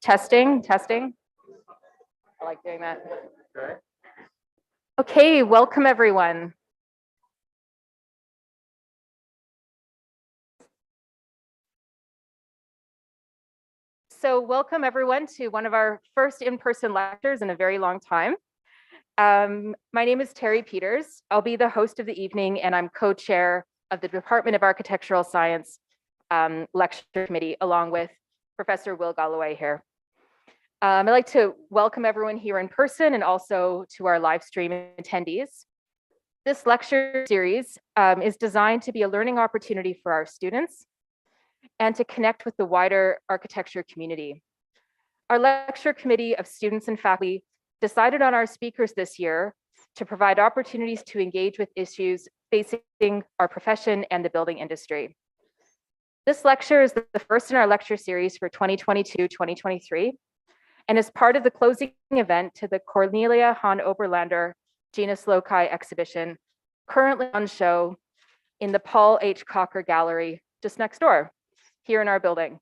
Testing, testing. I like doing that. Okay, welcome everyone. So welcome everyone to one of our first in-person lectures in a very long time. My name is Terry Peters. I'll be the host of the evening and I'm co-chair of the Department of Architectural Science lecture committee along with Professor Will Galloway here. I'd like to welcome everyone here in person and also to our live stream attendees. This lecture series is designed to be a learning opportunity for our students and to connect with the wider architecture community. Our lecture committee of students and faculty decided on our speakers this year to provide opportunities to engage with issues facing our profession and the building industry. This lecture is the first in our lecture series for 2022-2023 and is part of the closing event to the Cornelia Oberlander Genus Loci exhibition, currently on show in the Paul H. Cocker Gallery just next door, here in our building.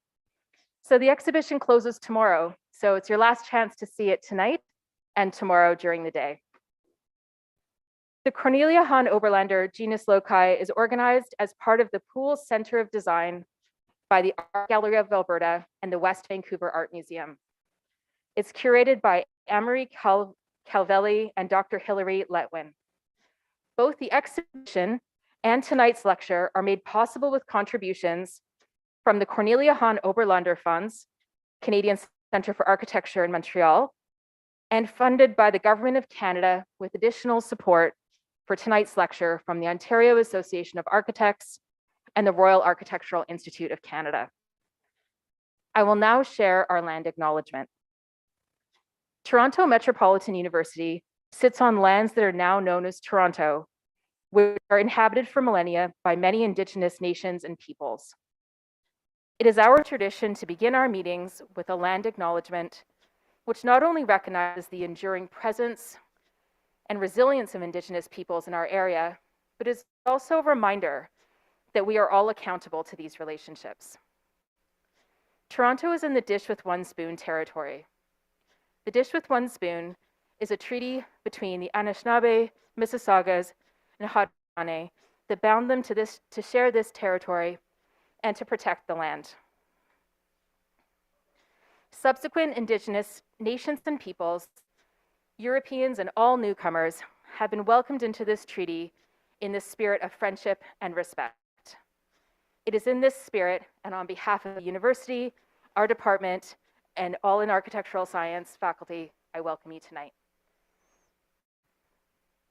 So the exhibition closes tomorrow, so it's your last chance to see it tonight and tomorrow during the day. The Cornelia Oberlander Genus Loci is organized as part of the Poole Center of Design by the Art Gallery of Alberta and the West Vancouver Art Museum. It's curated by Amory Calvelli and Dr. Hilary Letwin. Both the exhibition and tonight's lecture are made possible with contributions from the Cornelia Oberlander Funds, Canadian Centre for Architecture in Montreal, and funded by the Government of Canada with additional support for tonight's lecture from the Ontario Association of Architects and the Royal Architectural Institute of Canada. I will now share our land acknowledgement. Toronto Metropolitan University sits on lands that are now known as Toronto, which are inhabited for millennia by many Indigenous nations and peoples. It is our tradition to begin our meetings with a land acknowledgement, which not only recognizes the enduring presence and resilience of Indigenous peoples in our area, but is also a reminder that we are all accountable to these relationships. Toronto is in the dish with one spoon territory. The dish with one spoon is a treaty between the Anishinaabe, Mississaugas, and Haudenosaunee that bound them to share this territory and to protect the land. Subsequent Indigenous nations and peoples, Europeans and all newcomers have been welcomed into this treaty in the spirit of friendship and respect. It is in this spirit and on behalf of the university, our department, and all in architectural science faculty, I welcome you tonight.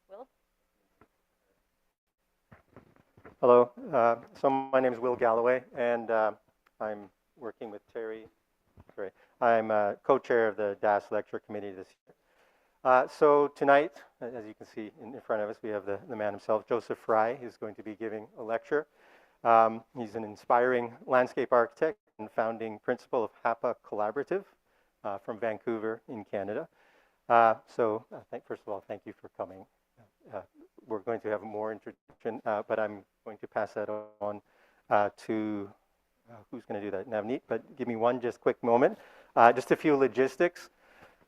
Will? Hello, so my name is Will Galloway, and I'm working with Terry. I'm co-chair of the DAS lecture committee this year. So tonight, as you can see in front of us, we have the man himself, Joseph Fry, who's going to be giving a lecture. He's an inspiring landscape architect and founding principal of Hapa Collaborative from Vancouver in Canada. So first of all, thank you for coming. We're going to have more introduction, but I'm going to pass that on to, who's going to do that? Navneet, but give me one just quick moment. Just a few logistics.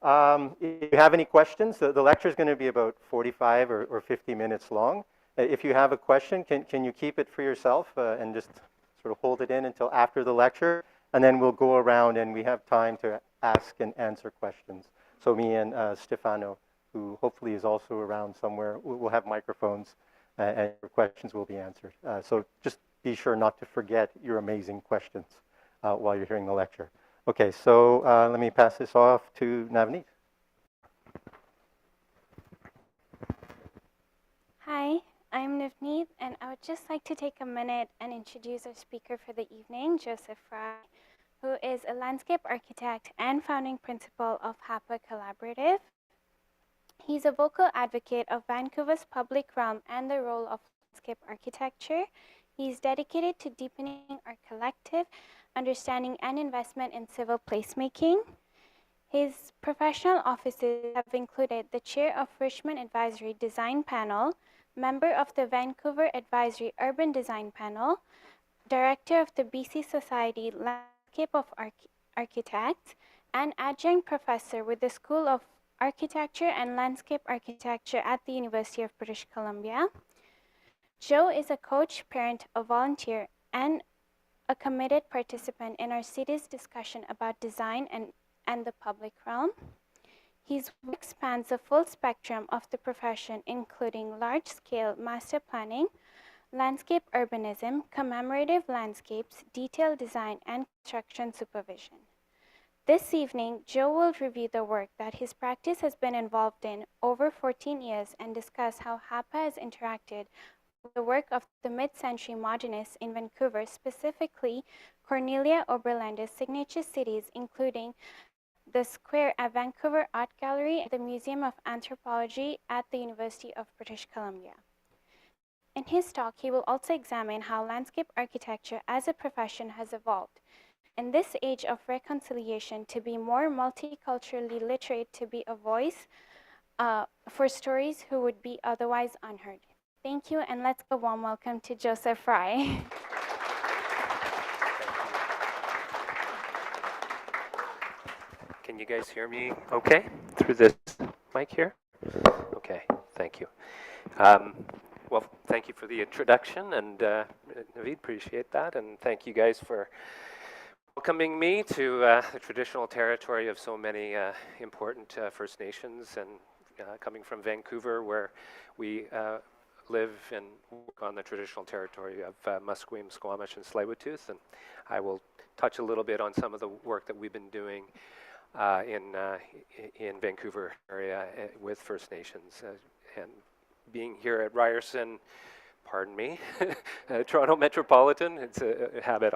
If you have any questions, the lecture is going to be about 45 or 50 minutes long. If you have a question, can you keep it for yourself and just sort of hold it in until after the lecture, and then we'll go around and we have time to ask and answer questions. So me and Stefano, who hopefully is also around somewhere, we'll have microphones and your questions will be answered. So just be sure not to forget your amazing questions while you're hearing the lecture. Okay, so let me pass this off to Navneet. Hi, I'm Navneet, and I would just like to take a minute and introduce our speaker for the evening, Joseph Fry, who is a landscape architect and founding principal of Hapa Collaborative. He's a vocal advocate of Vancouver's public realm and the role of landscape architecture. He's dedicated to deepening our collective understanding and investment in civil placemaking. His professional offices have included the chair of Frischman Advisory Design Panel, member of the Vancouver Advisory Urban Design Panel, director of the BC Society Landscape of Architects, an adjunct professor with the School of Architecture and Landscape Architecture at the University of British Columbia. Joe is a coach, parent, a volunteer, and a committed participant in our city's discussion about design and the public realm. His work spans the full spectrum of the profession, including large-scale master planning, landscape urbanism, commemorative landscapes, detailed design, and construction supervision. This evening, Joe will review the work that his practice has been involved in over 14 years and discuss how Hapa has interacted with the work of the mid-century modernists in Vancouver, specifically Cornelia Oberlander's signature cities, including the Square at Vancouver Art Gallery and the Museum of Anthropology at the University of British Columbia. In his talk, he will also examine how landscape architecture as a profession has evolved. In this age of reconciliation, to be more multiculturally literate, to be a voice for stories who would be otherwise unheard. Thank you, and let's give a warm welcome to Joseph Fry. Can you guys hear me okay through this mic here? Okay, thank you. Well, thank you for the introduction, and Naveed, appreciate that, and thank you guys for welcoming me to the traditional territory of so many important First Nations, and coming from Vancouver, where we live and work on the traditional territory of Musqueam, Squamish, and Tsleil-Waututh, and I will touch a little bit on some of the work that we've been doing in Vancouver area with First Nations, and being here at Ryerson, pardon me, Toronto Metropolitan. It's a habit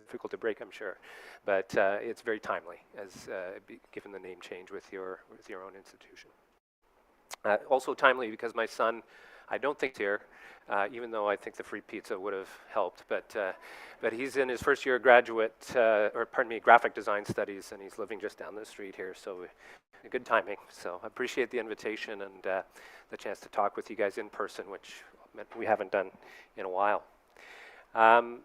difficult to break, I'm sure, but it's very timely as given the name change with your own institution. Also timely because my son, I don't think here, even though I think the free pizza would have helped, but he's in his first year of graphic design studies, and he's living just down the street here, so good timing. So I appreciate the invitation and the chance to talk with you guys in person, which we haven't done in a while. And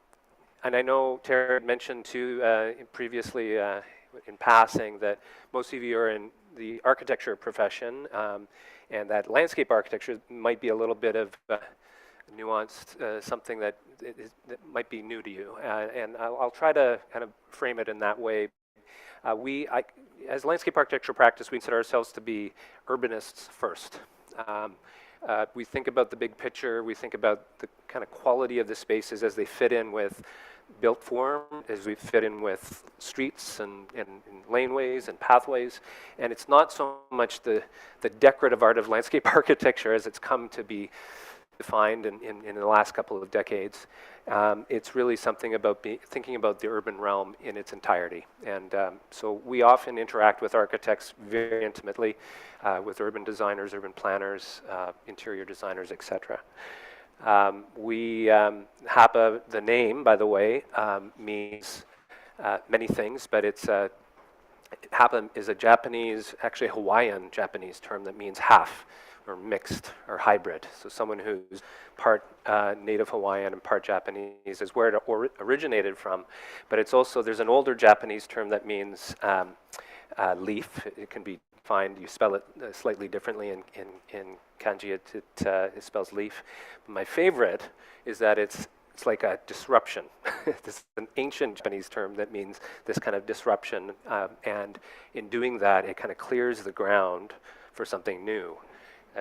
I know Tara had mentioned too previously in passing that most of you are in the architecture profession, and that landscape architecture might be a little bit of nuanced, something that might be new to you. And I'll try to kind of frame it in that way. As landscape architecture practice, we consider ourselves to be urbanists first. We think about the big picture, we think about the kind of quality of the spaces as they fit in with built form, as we fit in with streets and laneways and pathways. And it's not so much the decorative art of landscape architecture as it's come to be defined in the last couple of decades. It's really something about thinking about the urban realm in its entirety. And so we often interact with architects very intimately, with urban designers, urban planners, interior designers, etc. Hapa, the name, by the way, means many things, but it's Hapa is a Japanese, actually Hawaiian Japanese term that means half, or mixed, or hybrid. So someone who's part native Hawaiian and part Japanese is where it originated from. But it's also, there's an older Japanese term that means leaf. It can be defined, you spell it slightly differently in kanji, it spells leaf. My favorite is that it's like a disruption. This is an ancient Japanese term that means this kind of disruption, and in doing that, it kind of clears the ground for something new.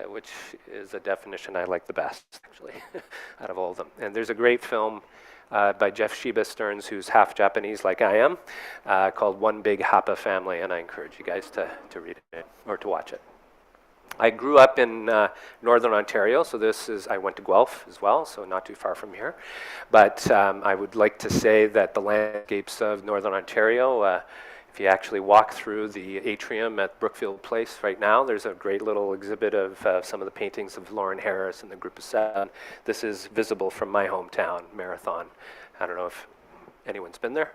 Which is a definition I like the best, actually, out of all of them. And there's a great film by Jeff Sheba Stearns, who's half Japanese like I am, called One Big Hapa Family, and I encourage you guys to read it or to watch it. I grew up in Northern Ontario, so I went to Guelph as well, so not too far from here. But I would like to say that the landscapes of Northern Ontario, if you actually walk through the atrium at Brookfield Place right now, there's a great little exhibit of some of the paintings of Lauren Harris and the Group of Seven. This is visible from my hometown, Marathon. I don't know if anyone's been there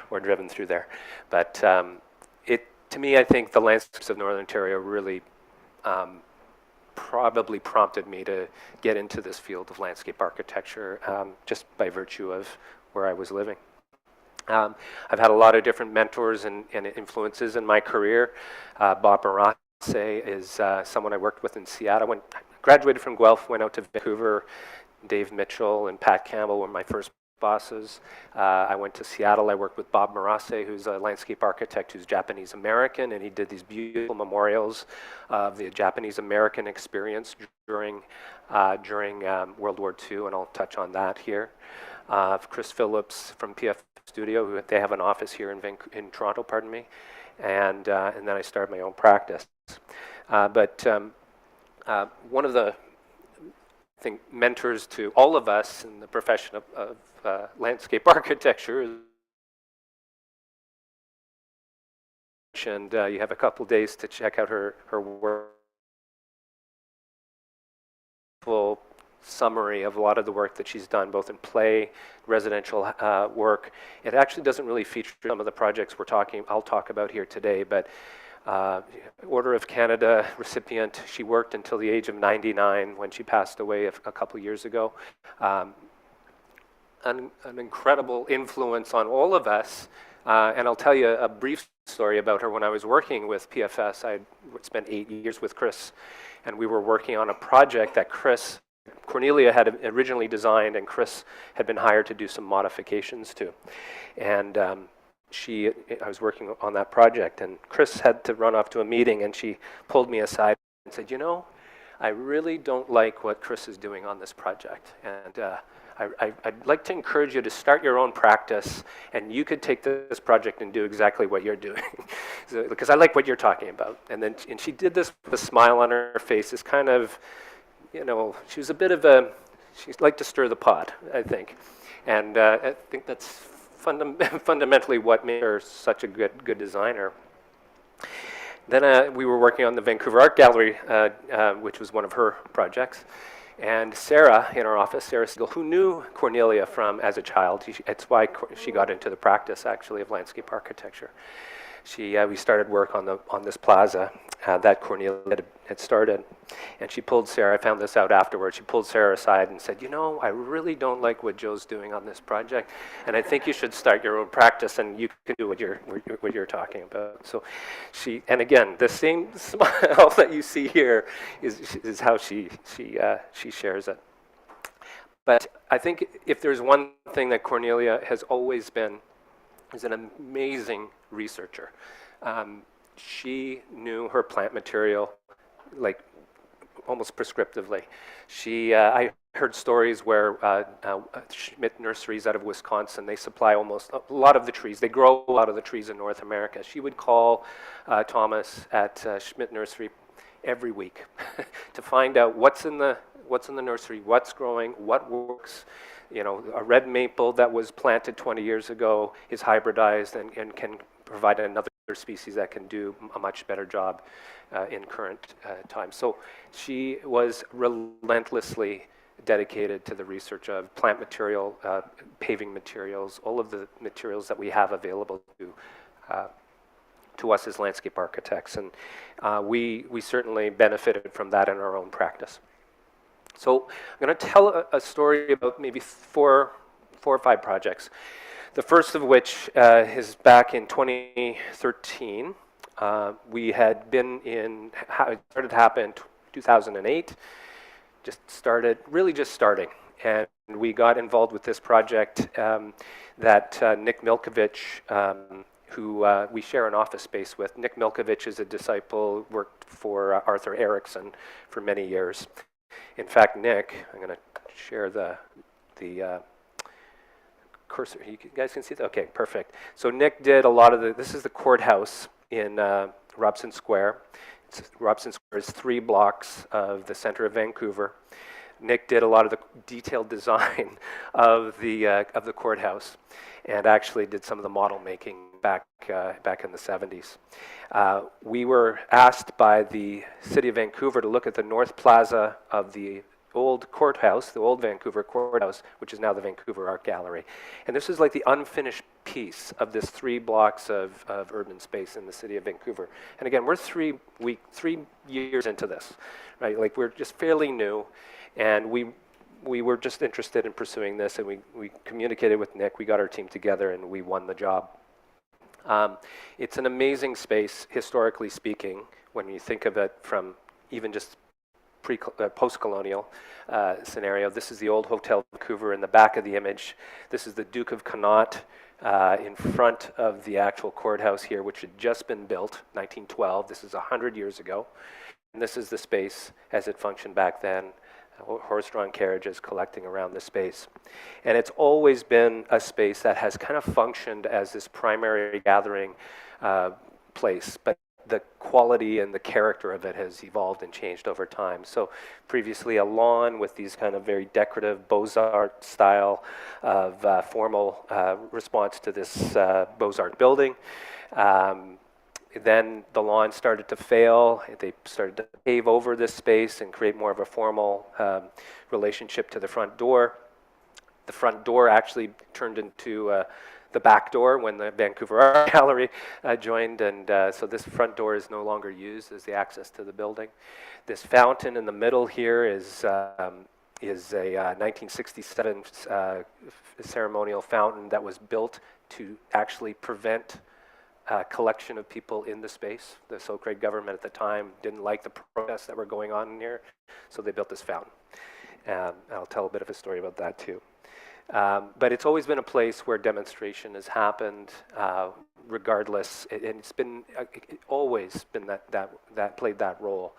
or driven through there. But to me, I think the landscapes of Northern Ontario really probably prompted me to get into this field of landscape architecture just by virtue of where I was living. I've had a lot of different mentors and influences in my career. Bob Marasse is someone I worked with in Seattle. Graduated from Guelph, went out to Vancouver. Dave Mitchell and Pat Campbell were my first bosses. I went to Seattle. I worked with Bob Marasse, who's a landscape architect who's Japanese American, and he did these beautiful memorials of the Japanese American experience during World War II, and I'll touch on that here. Chris Phillips from PF Studio, who they have an office here in Toronto, pardon me, and then I started my own practice. One of the mentors to all of us in the profession of landscape architecture is, and you have a couple days to check out her work. Full summary of a lot of the work that she's done, both in play, residential work. It actually doesn't really feature some of the projects I'll talk about here today, but Order of Canada recipient. She worked until the age of 99 when she passed away a couple years ago. An incredible influence on all of us. And I'll tell you a brief story about her. When I was working with PFS, I spent 8 years with Chris, and we were working on a project that Cornelia had originally designed, and Chris had been hired to do some modifications to. And I was working on that project, and Chris had to run off to a meeting, and she pulled me aside and said, I really don't like what Chris is doing on this project, and I'd like to encourage you to start your own practice, and you could take this project and do exactly what you're doing, because I like what you're talking about. And she did this with a smile on her face. It's kind of, she was a bit of she liked to stir the pot, I think, and I think that's fundamentally what made her such a good designer. Then we were working on the Vancouver Art Gallery, which was one of her projects. And Sarah in our office, Sarah Siegel, who knew Cornelia from as a child, it's why she got into the practice actually of landscape architecture. We started work on this plaza that Cornelia had started, and she pulled Sarah. I found this out afterwards. She pulled Sarah aside and said, I really don't like what Joe's doing on this project, and I think you should start your own practice, and you can do what you're talking about. So and again, the same smile that you see here is how she shares it. But I think if there's one thing that Cornelia has always been, is an amazing researcher. She knew her plant material like almost prescriptively. I heard stories where Schmidt nurseries out of Wisconsin, they supply almost a lot of the trees. They grow a lot of the trees in North America. She would call Thomas at Schmidt Nursery every week to find out what's in the nursery, what's growing, what works. A red maple that was planted 20 years ago is hybridized and can provide another species that can do a much better job in current times. So she was relentlessly dedicated to the research of plant material, paving materials, all of the materials that we have available to us as landscape architects. And we certainly benefited from that in our own practice. So I'm going to tell a story about maybe four or five projects. The first of which is back in 2013. We had been it started Hapa in 2008, really just starting. And we got involved with this project that Nick Milkovich, who we share an office space with. Nick Milkovich is a disciple, worked for Arthur Erickson for many years. In fact, Nick, I'm going to share the cursor. You guys can see that? Okay, perfect. So Nick did a lot of this is the courthouse in Robson Square. Robson Square is 3 blocks of the center of Vancouver. Nick did a lot of the detailed design of the courthouse, and actually did some of the model making back in the 70s. We were asked by the City of Vancouver to look at the North Plaza of the old courthouse, the old Vancouver courthouse, which is now the Vancouver Art Gallery. And this is like the unfinished piece of this 3 blocks of urban space in the City of Vancouver. And again, we're 3 years into this, right? Like we're just fairly new, and we we were just interested in pursuing this, and we communicated with Nick, we got our team together, and we won the job. It's an amazing space, historically speaking, when you think of it from even just post-colonial scenario. This is the old Hotel Vancouver in the back of the image. This is the Duke of Connaught in front of the actual courthouse here, which had just been built, 1912. This is 100 years ago. And this is the space as it functioned back then, horse-drawn carriages collecting around the space. And it's always been a space that has kind of functioned as this primary gathering place, but the quality and the character of it has evolved and changed over time. So previously a lawn with these kind of very decorative Beaux-Arts style of formal response to this Beaux-Arts building. Then the lawn started to fail. They started to pave over this space and create more of a formal relationship to the front door. The front door actually turned into the back door when the Vancouver Art Gallery joined, and so this front door is no longer used as the access to the building. This fountain in the middle here is a 1967 ceremonial fountain that was built to actually prevent collection of people in the space. The Socrate government at the time didn't like the protests that were going on in here, so they built this fountain. I'll tell a bit of a story about that too. But it's always been a place where demonstration has happened, regardless, and it's been always been that played that role,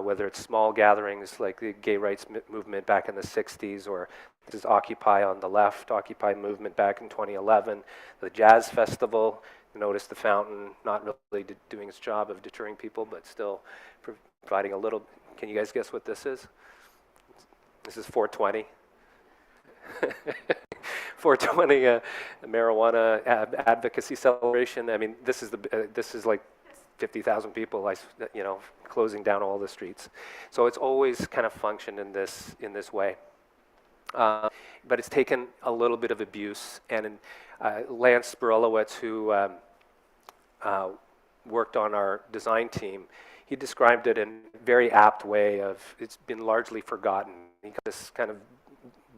whether it's small gatherings like the gay rights movement back in the 60s, or this is Occupy on the left, Occupy movement back in 2011, the jazz festival. Notice the fountain not really doing its job of deterring people, but still providing a little. Can you guys guess what this is? This is 420. 420 marijuana advocacy celebration. I mean, this is like 50,000 people, closing down all the streets. So it's always kind of functioned in this way. But it's taken a little bit of abuse, and Lance Spirulowitz, who worked on our design team, he described it in a very apt way of it's been largely forgotten. He got this kind of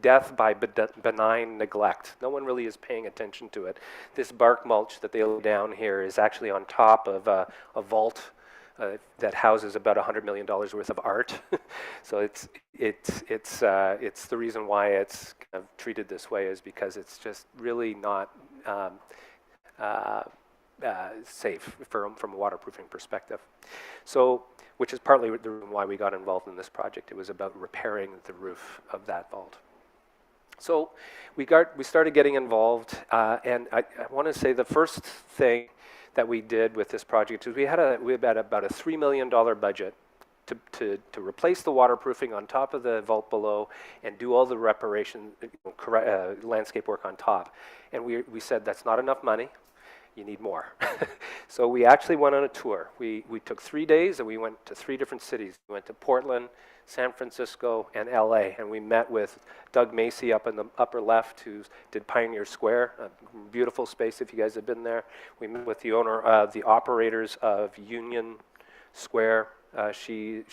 death by benign neglect. No one really is paying attention to it. This bark mulch that they lay down here is actually on top of a vault that houses about $100 million worth of art. So it's the reason why it's kind of treated this way is because it's just really not safe from a waterproofing perspective. So, which is partly the reason why we got involved in this project. It was about repairing the roof of that vault. So we started getting involved, and I want to say the first thing that we did with this project is we had about a $3 million budget to replace the waterproofing on top of the vault below and do all the reparation, landscape work on top. And we said that's not enough money. You need more. So we actually went on a tour. We took 3 days and we went to 3 different cities. We went to Portland, San Francisco, and LA, and we met with Doug Macy up in the upper left, who did Pioneer Square, a beautiful space if you guys have been there. We met with the the operators of Union Square. She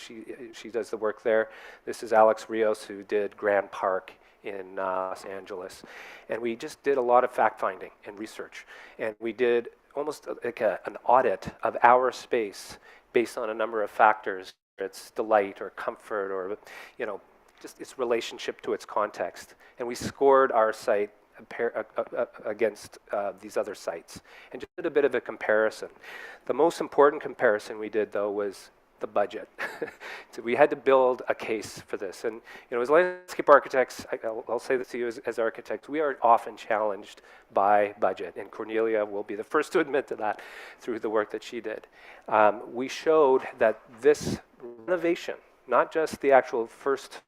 does the work there. This is Alex Rios, who did Grand Park in Los Angeles. And we just did a lot of fact-finding and research. And we did almost like an audit of our space based on a number of factors. Its delight or comfort or, just its relationship to its context. And we scored our site against these other sites and just did a bit of a comparison. The most important comparison we did, though, was the budget. So we had to build a case for this. And as landscape architects, I'll say this to you as architects, we are often challenged by budget. And Cornelia will be the first to admit to that through the work that she did. We showed that this renovation, not just the actual first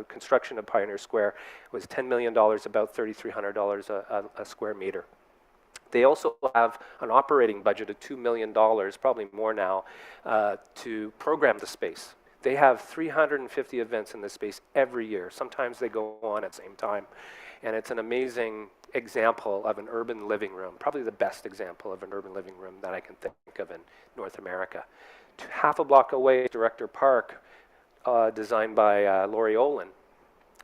construction of Pioneer Square, was $10 million, about $3,300 a square meter. They also have an operating budget of $2 million, probably more now, to program the space. They have 350 events in this space every year. Sometimes they go on at the same time. And it's an amazing example of an urban living room, probably the best example of an urban living room that I can think of in North America. Half a block away, Director Park, designed by Laurie Olin.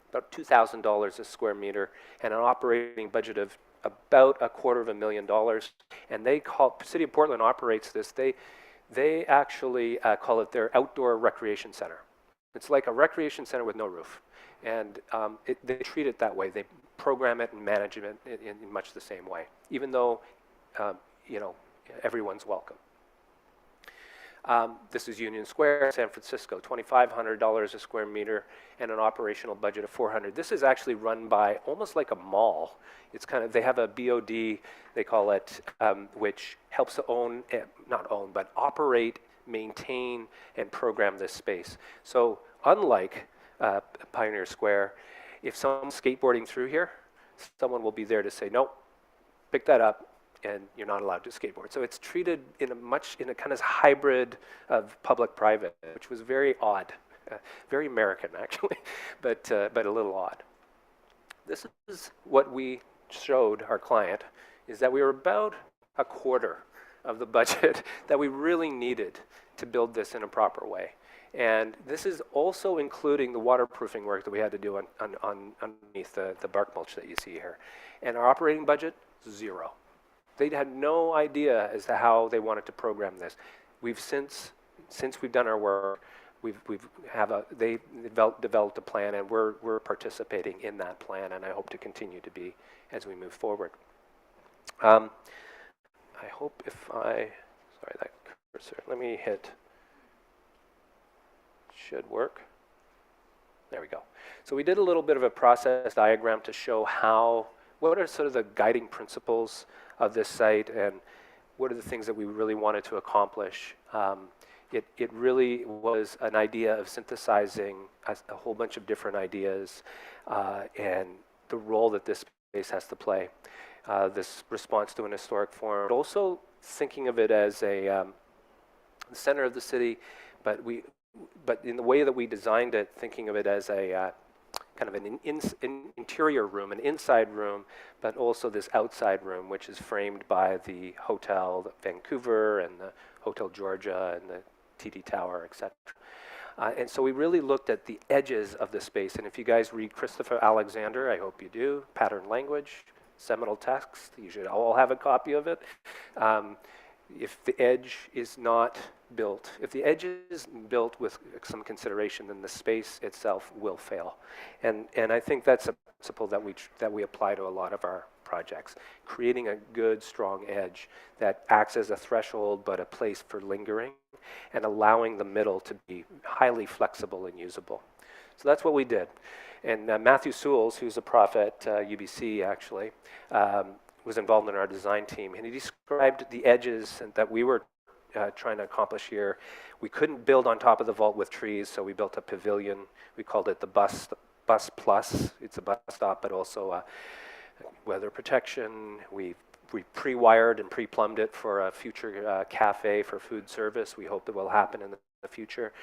about $2,000 a square meter, and an operating budget of about $250,000. And they call, City of Portland operates this, they actually call it their outdoor recreation center. It's like a recreation center with no roof. And they treat it that way. They program it and manage it in much the same way, even though, you know, everyone's welcome. This is Union Square, San Francisco, $2,500 a square meter and an operational budget of $400. This is actually run by almost like a mall. It's kind of, they have a BOD, they call it, which helps to own, not own, but operate, maintain, and program this space. So unlike Pioneer Square, if someone's skateboarding through here, someone will be there to say, nope, pick that up, and you're not allowed to skateboard. So it's treated in a kind of hybrid of public-private, which was very odd, very American actually, but a little odd. This is what we showed our client, is that we were about a quarter of the budget that we really needed to build this in a proper way. And this is also including the waterproofing work that we had to do underneath the bark mulch that you see here. And our operating budget, $0. They had no idea as to how they wanted to program this. We've since we've done our work, they developed a plan, and we're participating in that plan, and I hope to continue to be as we move forward. I hope sorry, that cursor, let me hit, should work. There we go. So we did a little bit of a process diagram to show what are sort of the guiding principles of this site, and what are the things that we really wanted to accomplish. It really was an idea of synthesizing a whole bunch of different ideas and the role that this space has to play. This response to an historic forum, but also thinking of it as the center of the city, but in the way that we designed it, thinking of it as a kind of an interior room, an inside room, but also this outside room, which is framed by the Hotel Vancouver and the Hotel Georgia and the TD Tower, etc. And so we really looked at the edges of the space. And if you guys read Christopher Alexander, I hope you do, Pattern Language, seminal text, you should all have a copy of it. If the edge is not built, if the edge is built with some consideration, then the space itself will fail. And I think that's a principle that we apply to a lot of our projects, creating a good, strong edge that acts as a threshold, but a place for lingering, and allowing the middle to be highly flexible and usable. So that's what we did. And Matthew Sewells, who's a prof at UBC actually, was involved in our design team, and he described the edges that we were trying to accomplish here. We couldn't build on top of the vault with trees, so we built a pavilion. We called it the Bus Plus. It's a bus stop, but also weather protection. We pre-wired and pre-plumbed it for a future cafe for food service. We hope that will happen in the future.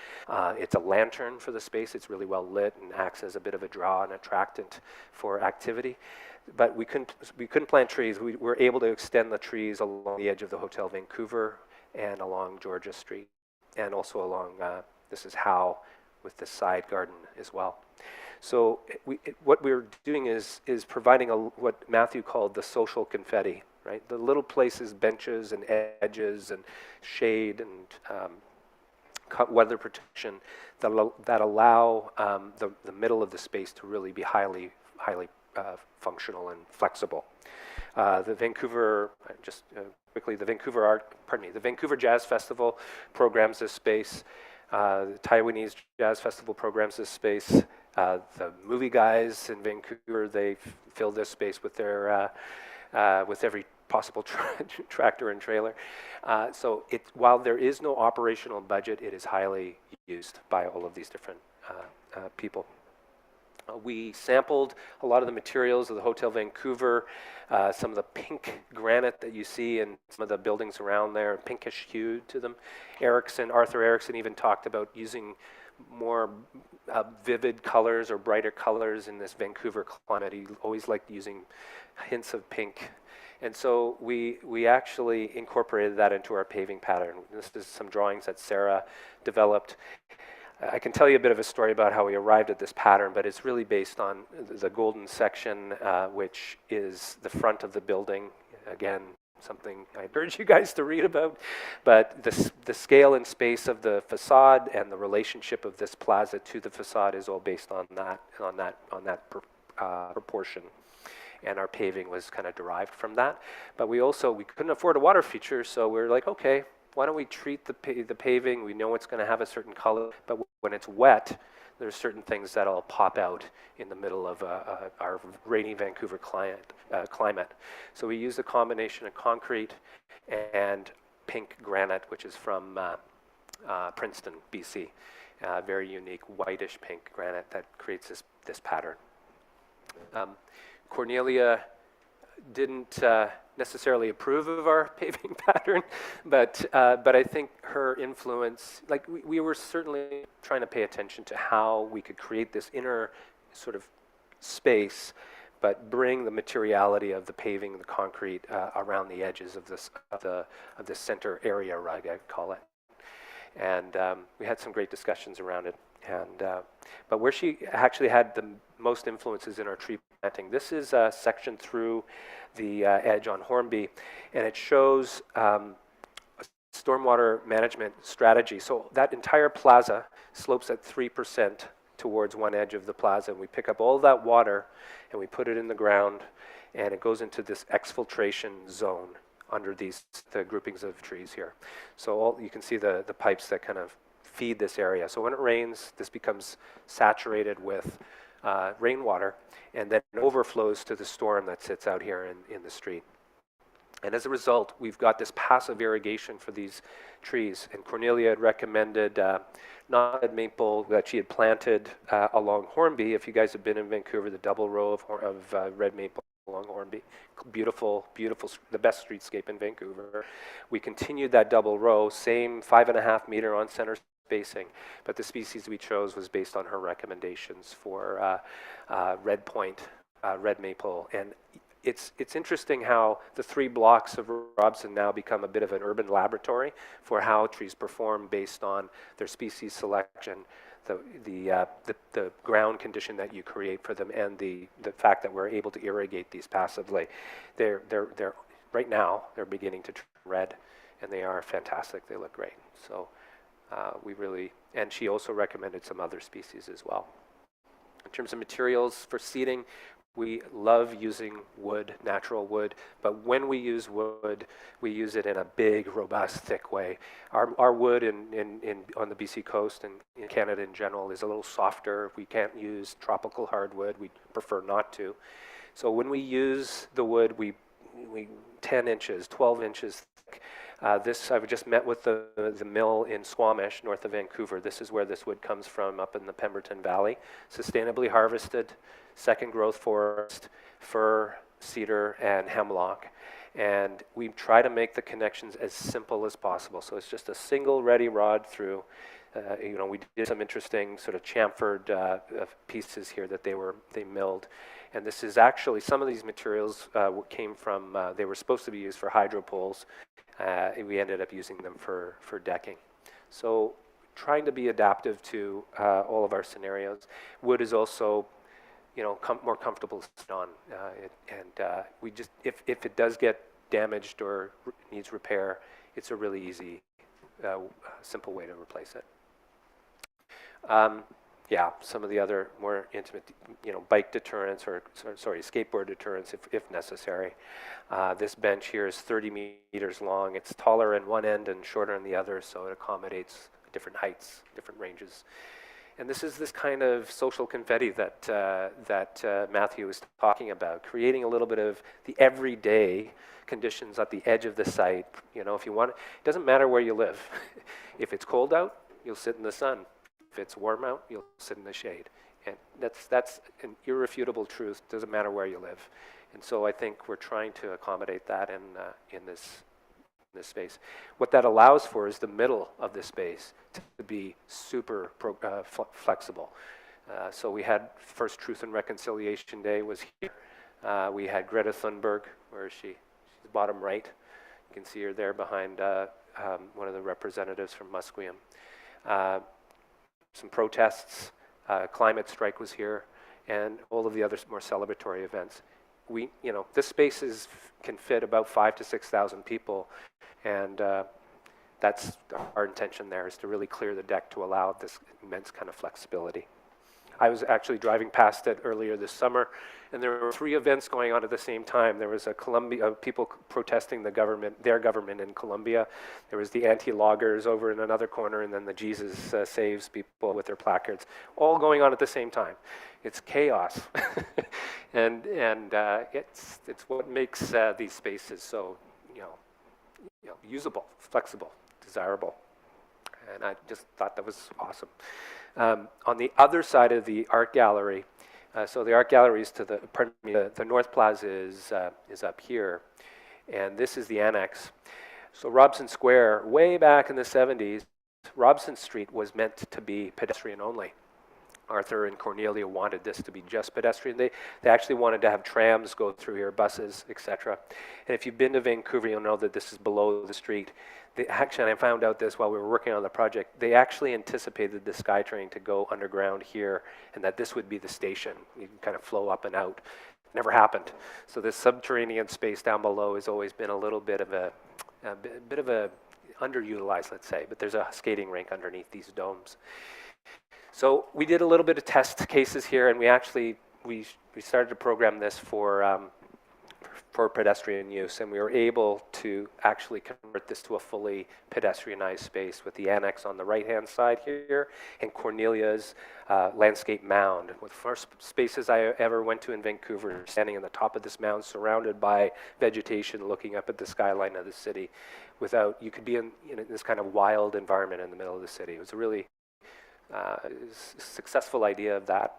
It's a lantern for the space. It's really well lit and acts as a bit of a draw and attractant for activity. But we couldn't plant trees. We were able to extend the trees along the edge of the Hotel Vancouver and along Georgia Street, and also along, this is Howe, with the side garden as well. So what we're doing is providing what Matthew called the social confetti, right? The little places, benches and edges and shade and weather protection that allow the middle of the space to really be highly functional and flexible. The Vancouver, quickly, the Vancouver Jazz Festival programs this space. The Taiwanese Jazz Festival programs this space. The movie guys in Vancouver, they fill this space with their with every possible tractor and trailer. So while there is no operational budget, it is highly used by all of these different people. We sampled a lot of the materials of the Hotel Vancouver, some of the pink granite that you see in some of the buildings around there, pinkish hue to them. Arthur Erickson even talked about using more vivid colors or brighter colors in this Vancouver climate. He always liked using hints of pink. And so we actually incorporated that into our paving pattern. This is some drawings that Sarah developed. I can tell you a bit of a story about how we arrived at this pattern, but it's really based on the golden section, which is the front of the building. Again, something I urge you guys to read about, but the scale and space of the facade and the relationship of this plaza to the facade is all based on that proportion. And our paving was kind of derived from that. But we couldn't afford a water feature, so we're like, okay, why don't we treat the paving? We know it's going to have a certain color, but when it's wet, there's certain things that'll pop out in the middle of our rainy Vancouver climate. So we use a combination of concrete and pink granite, which is from Princeton, BC. Very unique whitish pink granite that creates this pattern. Cornelia didn't necessarily approve of our paving pattern, but I think her influence, like we were certainly trying to pay attention to how we could create this inner sort of space, but bring the materiality of the paving, the concrete around the edges of the center area rug, I'd call it. And we had some great discussions around it. And but where she actually had the most influences in our tree planting, this is a section through the edge on Hornby, and it shows stormwater management strategy. So that entire plaza slopes at 3% towards one edge of the plaza, and we pick up all that water and we put it in the ground, and it goes into this exfiltration zone under the groupings of trees here. So you can see the pipes that kind of feed this area. So when it rains, this becomes saturated with rainwater, and then it overflows to the storm that sits out here in the street. And as a result, we've got this passive irrigation for these trees. And Cornelia had recommended knotted maple that she had planted along Hornby. If you guys have been in Vancouver, the double row of red maple along Hornby, beautiful, beautiful, the best streetscape in Vancouver. We continued that double row, same 5.5 meter on center spacing, but the species we chose was based on her recommendations for red point, red maple. And it's interesting how the 3 blocks of Robson now become a bit of an urban laboratory for how trees perform based on their species selection, the ground condition that you create for them, and the fact that we're able to irrigate these passively. They're right now they're beginning to turn red, and they are fantastic. They look great. So and she also recommended some other species as well. In terms of materials for seating, we love using wood, natural wood, but when we use wood, we use it in a big, robust, thick way. Our wood on the BC coast and in Canada in general is a little softer. We can't use tropical hardwood. We prefer not to. So when we use the wood, we 10 inches, 12 inches thick. I've just met with the mill in Squamish, north of Vancouver. This is where this wood comes from, up in the Pemberton Valley. Sustainably harvested, second growth forest, fir, cedar, and hemlock. And we try to make the connections as simple as possible. So it's just a single ready rod through. We did some interesting sort of chamfered pieces here that they milled. And this is actually, some of these materials came from, they were supposed to be used for hydro poles. We ended up using them for decking. So trying to be adaptive to all of our scenarios. Wood is also, more comfortable to sit on. We just, if it does get damaged or needs repair, it's a really easy, simple way to replace it. Some of the other more intimate, bike deterrents or skateboard deterrents if necessary. This bench here is 30 meters long. It's taller in one end and shorter in the other, so it accommodates different heights, different ranges. And this is this kind of social confetti that Matthew was talking about, creating a little bit of the everyday conditions at the edge of the site. If you want, it doesn't matter where you live. If it's cold out, you'll sit in the sun. If it's warm out, you'll sit in the shade. And that's an irrefutable truth. Doesn't matter where you live. And so I think we're trying to accommodate that in this space. What that allows for is the middle of the space to be super flexible. So we had first Truth and Reconciliation Day was here. We had Greta Thunberg, where she's bottom right. You can see her there behind one of the representatives from Musqueam. some protests, climate strike was here, and all of the other more celebratory events. This space can fit about 5,000 to 6,000 people, and that's our intention there, is to really clear the deck to allow this immense kind of flexibility. I was actually driving past it earlier this summer, and there were 3 events going on at the same time. There was people protesting their government in Colombia. There was the anti-loggers over in another corner, and then the Jesus Saves people with their placards, all going on at the same time. It's chaos, and it's what makes these spaces so usable, flexible, desirable. And I just thought that was awesome. On the other side of the art gallery, so the art gallery is to the North Plaza is up here, and this is the annex. So Robson Square, way back in the 70s, Robson Street was meant to be pedestrian only. Arthur and Cornelia wanted this to be just pedestrian. They actually wanted to have trams go through here, buses, etc. And if you've been to Vancouver, you'll know that this is below the street. Actually, I found out this while we were working on the project, they actually anticipated the SkyTrain to go underground here, and that this would be the station. You can kind of flow up and out. Never happened. So this subterranean space down below has always been a little bit of a underutilized, let's say, but there's a skating rink underneath these domes. So we did a little bit of test cases here, and we started to program this for pedestrian use, and we were able to actually convert this to a fully pedestrianized space with the annex on the right-hand side here, and Cornelia's landscape mound. One of the first spaces I ever went to in Vancouver, standing on the top of this mound, surrounded by vegetation, looking up at the skyline of the city. You could be in this kind of wild environment in the middle of the city. It was a really successful idea of that.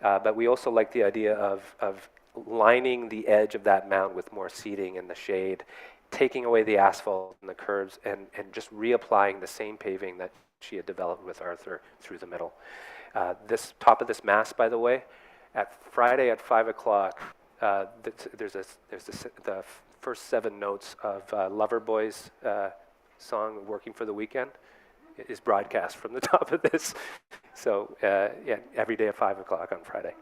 But we also like the idea of lining the edge of that mound with more seating in the shade, taking away the asphalt and the curbs, and just reapplying the same paving that she had developed with Arthur through the middle. This top of this mast, by the way, at Friday at 5 o'clock, there's the first 7 notes of Loverboy's song, Working for the Weekend, is broadcast from the top of this. So yeah, every day at 5 o'clock on Friday.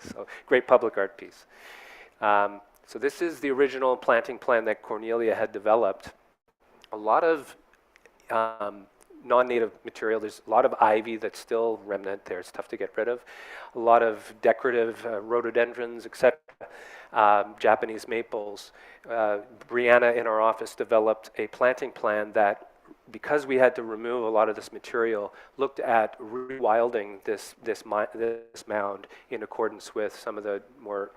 So great public art piece. So this is the original planting plan that Cornelia had developed. A lot of non-native material. There's a lot of ivy that's still remnant there. It's tough to get rid of. A lot of decorative rhododendrons, etc. Japanese maples. Brianna in our office developed a planting plan that, because we had to remove a lot of this material, looked at rewilding this mound in accordance with some of the more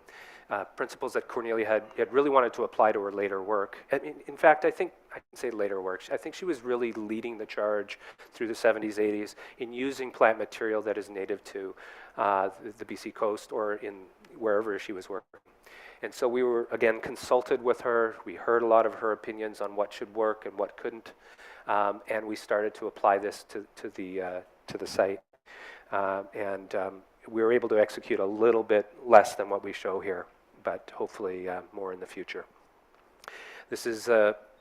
principles that Cornelia had really wanted to apply to her later work. In fact, I think, I can say later work, I think she was really leading the charge through the 70s, 80s in using plant material that is native to the BC coast or in wherever she was working. And so we were, again, consulted with her. We heard a lot of her opinions on what should work and what couldn't. And we started to apply this to the site. We were able to execute a little bit less than what we show here, but hopefully more in the future. This is,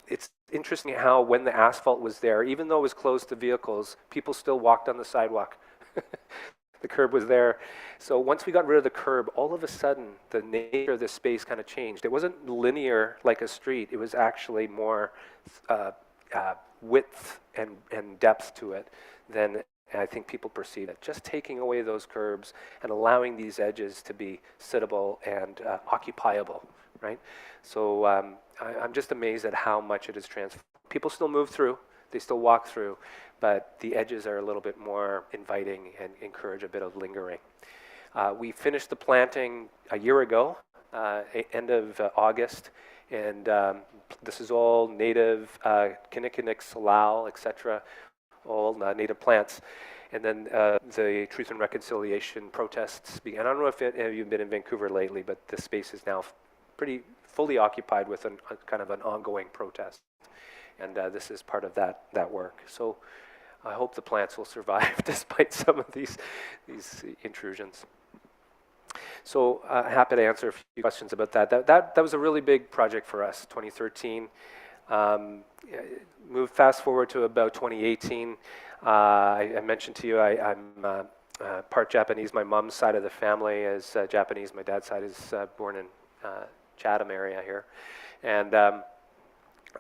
it's interesting how when the asphalt was there, even though it was closed to vehicles, people still walked on the sidewalk. The curb was there. So once we got rid of the curb, all of a sudden, the nature of the space kind of changed. It wasn't linear like a street. It was actually more width and depth to it than I think people perceive it. Just taking away those curbs and allowing these edges to be sittable and occupiable, right? So I'm just amazed at how much it has transformed. People still move through, they still walk through, but the edges are a little bit more inviting and encourage a bit of lingering. We finished the planting a year ago, end of August, and this is all native Kinnikinick, Salal, etc., all native plants. And then the Truth and Reconciliation protests began. I don't know if any of you have been in Vancouver lately, but the space is now pretty fully occupied with a kind of an ongoing protest. And this is part of that work. So I hope the plants will survive despite some of these intrusions. So happy to answer a few questions about that. That was a really big project for us, 2013. Move fast forward to about 2018. I mentioned to you I'm part Japanese. My mom's side of the family is Japanese. My dad's side is born in Chatham area here. And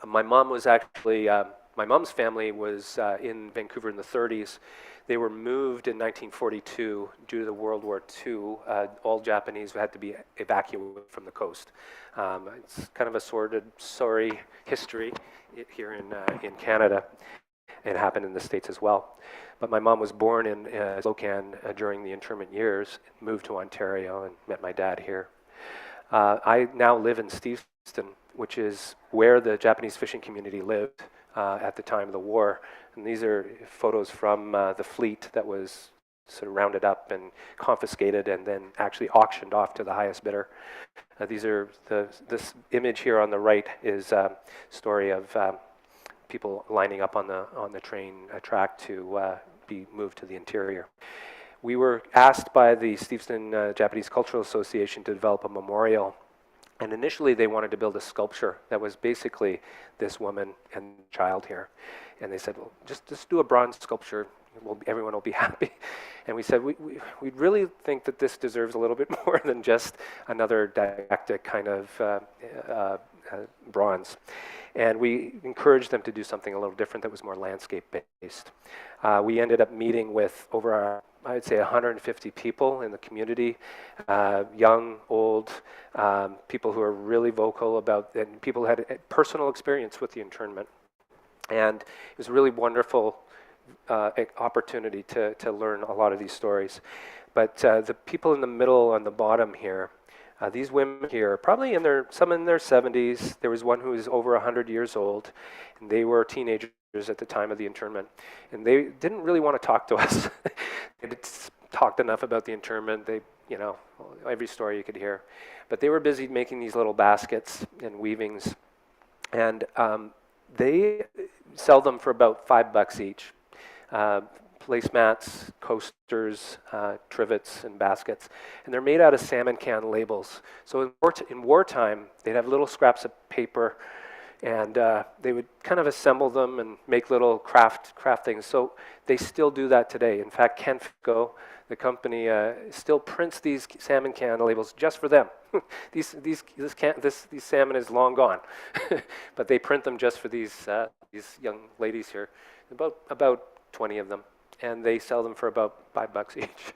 my mom was actually, my mom's family was in Vancouver in the 30s. They were moved in 1942 due to the World War II. All Japanese had to be evacuated from the coast. It's kind of a sorry history here in Canada. It happened in the States as well. But my mom was born in Spokane during the internment years, moved to Ontario and met my dad here. I now live in Steveston, which is where the Japanese fishing community lived at the time of the war. And these are photos from the fleet that was sort of rounded up and confiscated and then actually auctioned off to the highest bidder. This image here on the right is a story of people lining up on the train track to be moved to the interior. We were asked by the Steveston Japanese Cultural Association to develop a memorial. And initially they wanted to build a sculpture that was basically this woman and child here. And they said, well, just do a bronze sculpture, everyone will be happy. And we said, we really think that this deserves a little bit more than just another didactic kind of bronze. And we encouraged them to do something a little different that was more landscape-based. We ended up meeting with over, I'd say, 150 people in the community, young, old, people who are really vocal about, and people who had a personal experience with the internment. And it was a really wonderful opportunity to learn a lot of these stories. But the people in the middle on the bottom here, these women here, probably some in their 70s. There was one who was over 100 years old, and they were teenagers at the time of the internment. And they didn't really want to talk to us. They talked enough about the internment. They, every story you could hear. But they were busy making these little baskets and weavings. And they sell them for about $5 each. Placemats, coasters, trivets, and baskets. And they're made out of salmon can labels. So in wartime, they'd have little scraps of paper, and they would kind of assemble them and make little craft things. So they still do that today. In fact, Kenfico, the company, still prints these salmon can labels just for them. This salmon is long gone, but they print them just for these young ladies here. About 20 of them. And they sell them for about $5 each.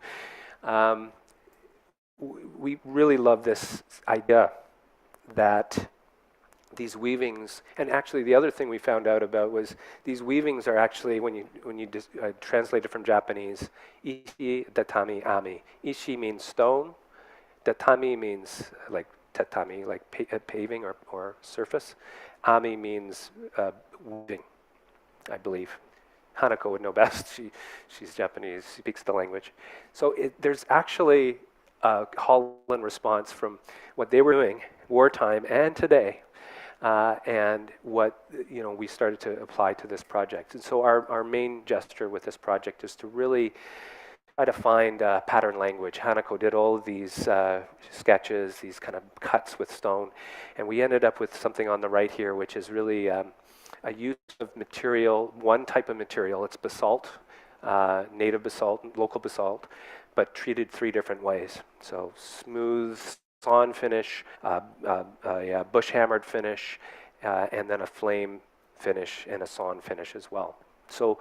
We really love this idea that these weavings, and actually the other thing we found out about was these weavings are actually, when you translate it from Japanese, ishi, tatami, ami. Ishi means stone, tatami means like tatami, like paving or surface. Ami means weaving, I believe. Hanako would know best. She's Japanese, she speaks the language. So there's actually a call and response from what they were doing wartime and today, and what we started to apply to this project. And so our main gesture with this project is to really try to find pattern language. Hanako did all of these sketches, these kind of cuts with stone, and we ended up with something on the right here, which is really a use of material, one type of material. It's basalt, native basalt, local basalt, but treated 3 different ways. So smooth sawn finish, a bush hammered finish, and then a flame finish and a sawn finish as well. So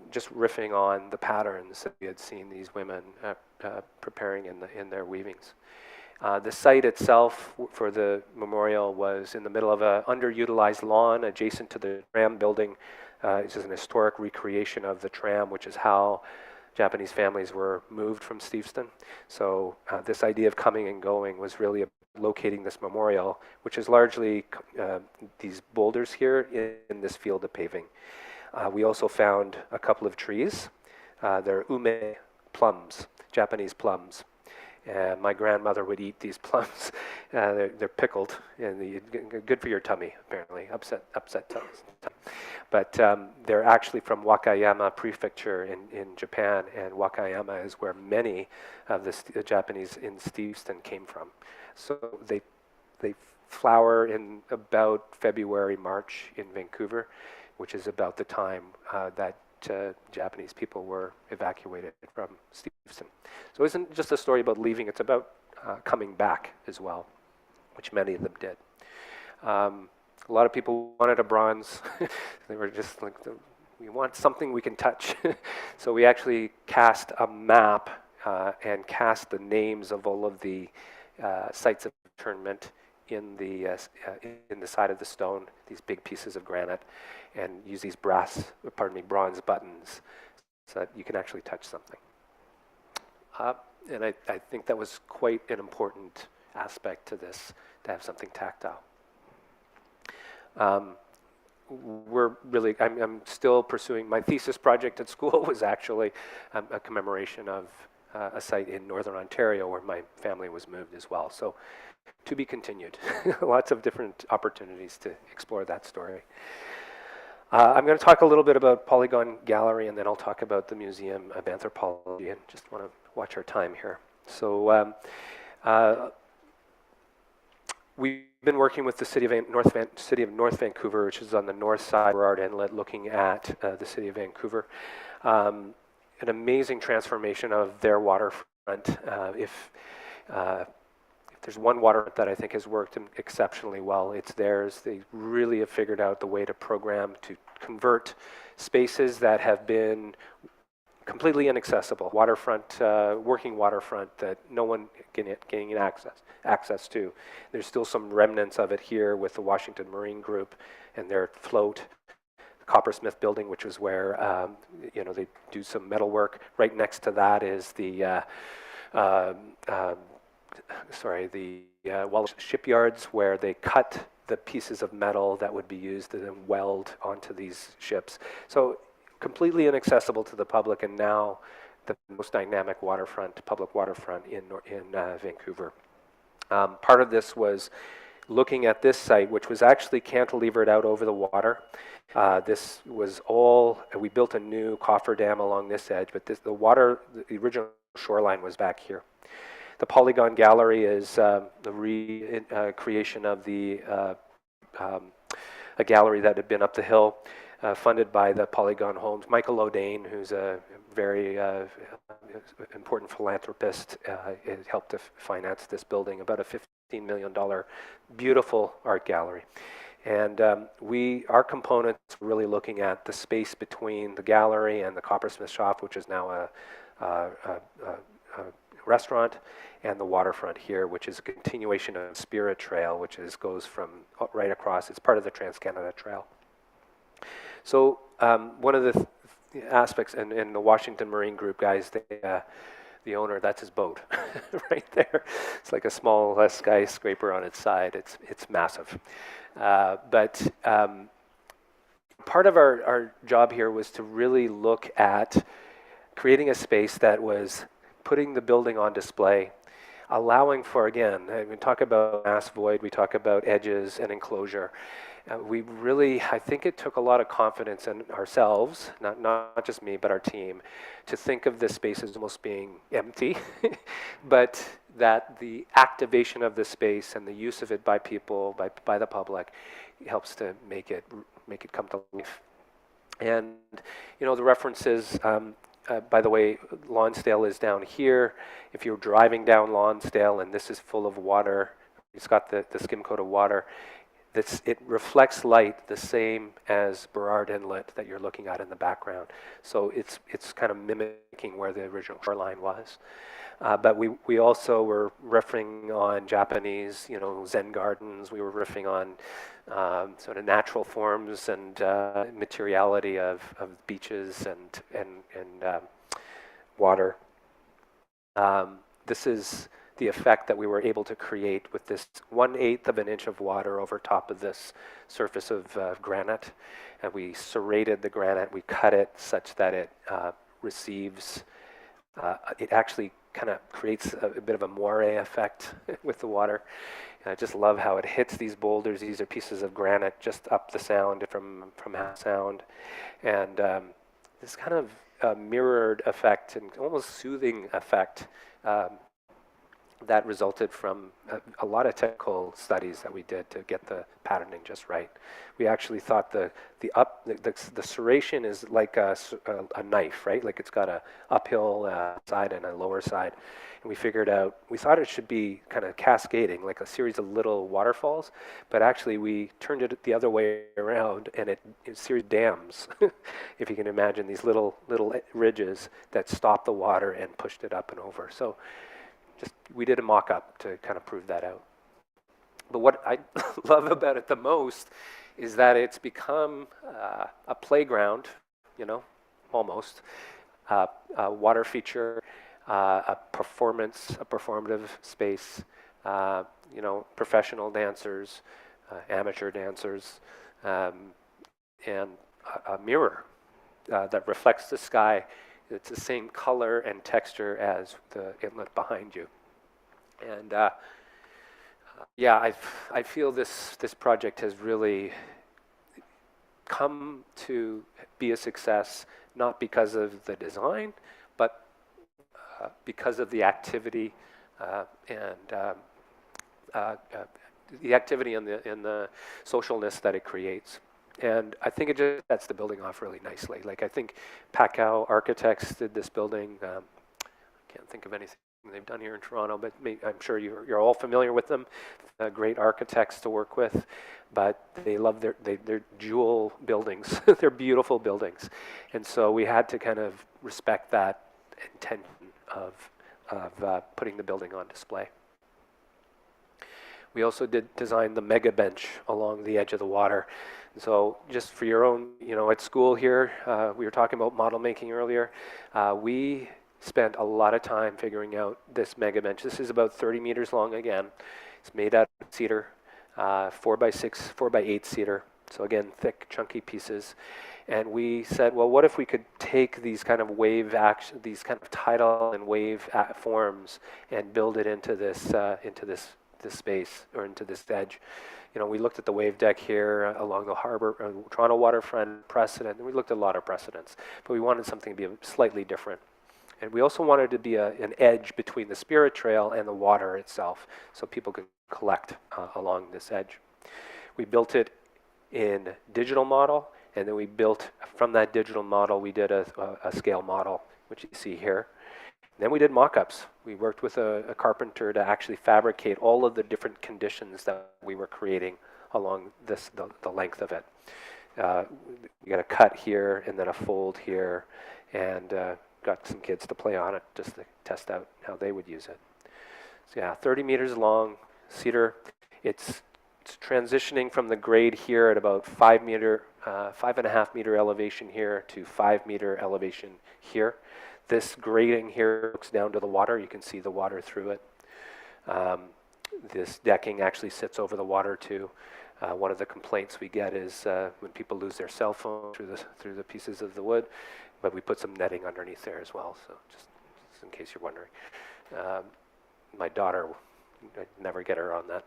just riffing on the patterns that we had seen these women preparing in their weavings. The site itself for the memorial was in the middle of an underutilized lawn adjacent to the tram building. It's just an historic recreation of the tram, which is how Japanese families were moved from Steveston. So this idea of coming and going was really locating this memorial, which is largely these boulders here in this field of paving. We also found a couple of trees. They're ume plums, Japanese plums. My grandmother would eat these plums. They're pickled, and good for your tummy, apparently, upset tummy. But they're actually from Wakayama Prefecture in Japan, and Wakayama is where many of the Japanese in Steveston came from. So they flower in about February, March in Vancouver, which is about the time that Japanese people were evacuated from Steveston. So it isn't just a story about leaving, it's about coming back as well, which many of them did. A lot of people wanted a bronze. They were just like, we want something we can touch. So we actually cast a map and cast the names of all of the sites of internment in the side of the stone, these big pieces of granite, and use these bronze buttons so that you can actually touch something. And I think that was quite an important aspect to this, to have something tactile. I'm still pursuing, my thesis project at school was actually a commemoration of a site in Northern Ontario where my family was moved as well. So to be continued. Lots of different opportunities to explore that story. I'm going to talk a little bit about Polygon Gallery, and then I'll talk about the Museum of Anthropology, and just want to watch our time here. So we've been working with the city of North Vancouver, which is on the north side of Burrard Inlet, looking at the city of Vancouver. An amazing transformation of their waterfront. If there's one waterfront that I think has worked exceptionally well, it's theirs. They really have figured out the way to program to convert spaces that have been completely inaccessible, waterfront, working waterfront that no one gaining access to. There's still some remnants of it here with the Washington Marine Group and their float, the Coppersmith Building, which is where they do some metal work. Right next to that is the Wallace shipyards, where they cut the pieces of metal that would be used to then weld onto these ships. So completely inaccessible to the public, and now the most dynamic waterfront, public waterfront in Vancouver. Part of this was looking at this site, which was actually cantilevered out over the water. This was all, we built a new cofferdam along this edge, but the original shoreline was back here. The Polygon Gallery is the creation of a gallery that had been up the hill, funded by the Polygon Homes. Michael O'Dane, who's a very important philanthropist, helped to finance this building, about a $15 million beautiful art gallery. And our components were really looking at the space between the gallery and the Coppersmith shop, which is now a restaurant, and the waterfront here, which is a continuation of Spirit Trail, which goes from right across. It's part of the Trans-Canada Trail. So one of the aspects, and the Washington Marine Group guys, the owner, that's his boat right there. It's like a small skyscraper on its side. It's massive. But part of our job here was to really look at creating a space that was putting the building on display, allowing for, again, we talk about mass void, we talk about edges and enclosure. I think it took a lot of confidence in ourselves, not just me, but our team, to think of this space as almost being empty, but that the activation of the space and the use of it by people, by the public, helps to make it come to life. And the references. By the way, Lonsdale is down here. If you're driving down Lonsdale and this is full of water, it's got the skim coat of water, it reflects light the same as Burrard Inlet that you're looking at in the background. So it's kind of mimicking where the original shoreline was. But we also were riffing on Japanese, Zen gardens. We were riffing on sort of natural forms and materiality of beaches and water. This is the effect that we were able to create with this 1/8 of an inch of water over top of this surface of granite. And we serrated the granite. We cut it such that it receives, it actually kind of creates a bit of a moire effect with the water. And I just love how it hits these boulders. These are pieces of granite just up the sound from half sound. And this kind of mirrored effect and almost soothing effect that resulted from a lot of technical studies that we did to get the patterning just right. We actually thought the serration is like a knife, right? Like it's got a uphill side and a lower side. And we figured out, we thought it should be kind of cascading, like a series of little waterfalls, but actually we turned it the other way around, and it's a series of dams, if you can imagine, these little ridges that stopped the water and pushed it up and over. So we did a mock-up to kind of prove that out. But what I love about it the most is that it's become a playground, you know, almost, a water feature, a performative space, you know, professional dancers, amateur dancers, and a mirror that reflects the sky. It's the same color and texture as the inlet behind you. And yeah, I feel this project has really come to be a success, not because of the design, but because of the activity and the activity and the socialness that it creates. And I think it just sets the building off really nicely. Like, I think Pacow Architects did this building. I can't think of anything they've done here in Toronto, but I'm sure you're all familiar with them. Great architects to work with, but they love their jewel buildings. They're beautiful buildings. And so we had to kind of respect that intention of putting the building on display. We also did design the mega bench along the edge of the water. So just for your own, you know, at school here, we were talking about model making earlier. We spent a lot of time figuring out this mega bench. This is about 30 meters long again. It's made out of cedar, 4x6, 4x8 cedar. So again, thick, chunky pieces. And we said, well, what if we could take these kind of wave action, these kind of tidal and wave forms, and build it into this space, or into this edge. You know, we looked at the wave deck here along the harbor, Toronto waterfront precedent, and we looked at a lot of precedents, but we wanted something to be slightly different. And we also wanted to be an edge between the Spirit Trail and the water itself, so people could collect along this edge. We built it in digital model, and then we built, from that digital model, we did a scale model, which you see here. Then we did mock-ups. We worked with a carpenter to actually fabricate all of the different conditions that we were creating along the length of it. We got a cut here and then a fold here, and got some kids to play on it just to test out how they would use it. So yeah, 30 meters long, cedar. It's transitioning from the grade here at about 5.5 meter elevation here to 5 meter elevation here. This grading here looks down to the water. You can see the water through it. This decking actually sits over the water too. One of the complaints we get is when people lose their cell phone through the pieces of the wood, but we put some netting underneath there as well, so just in case you're wondering. My daughter, I'd never get her on that.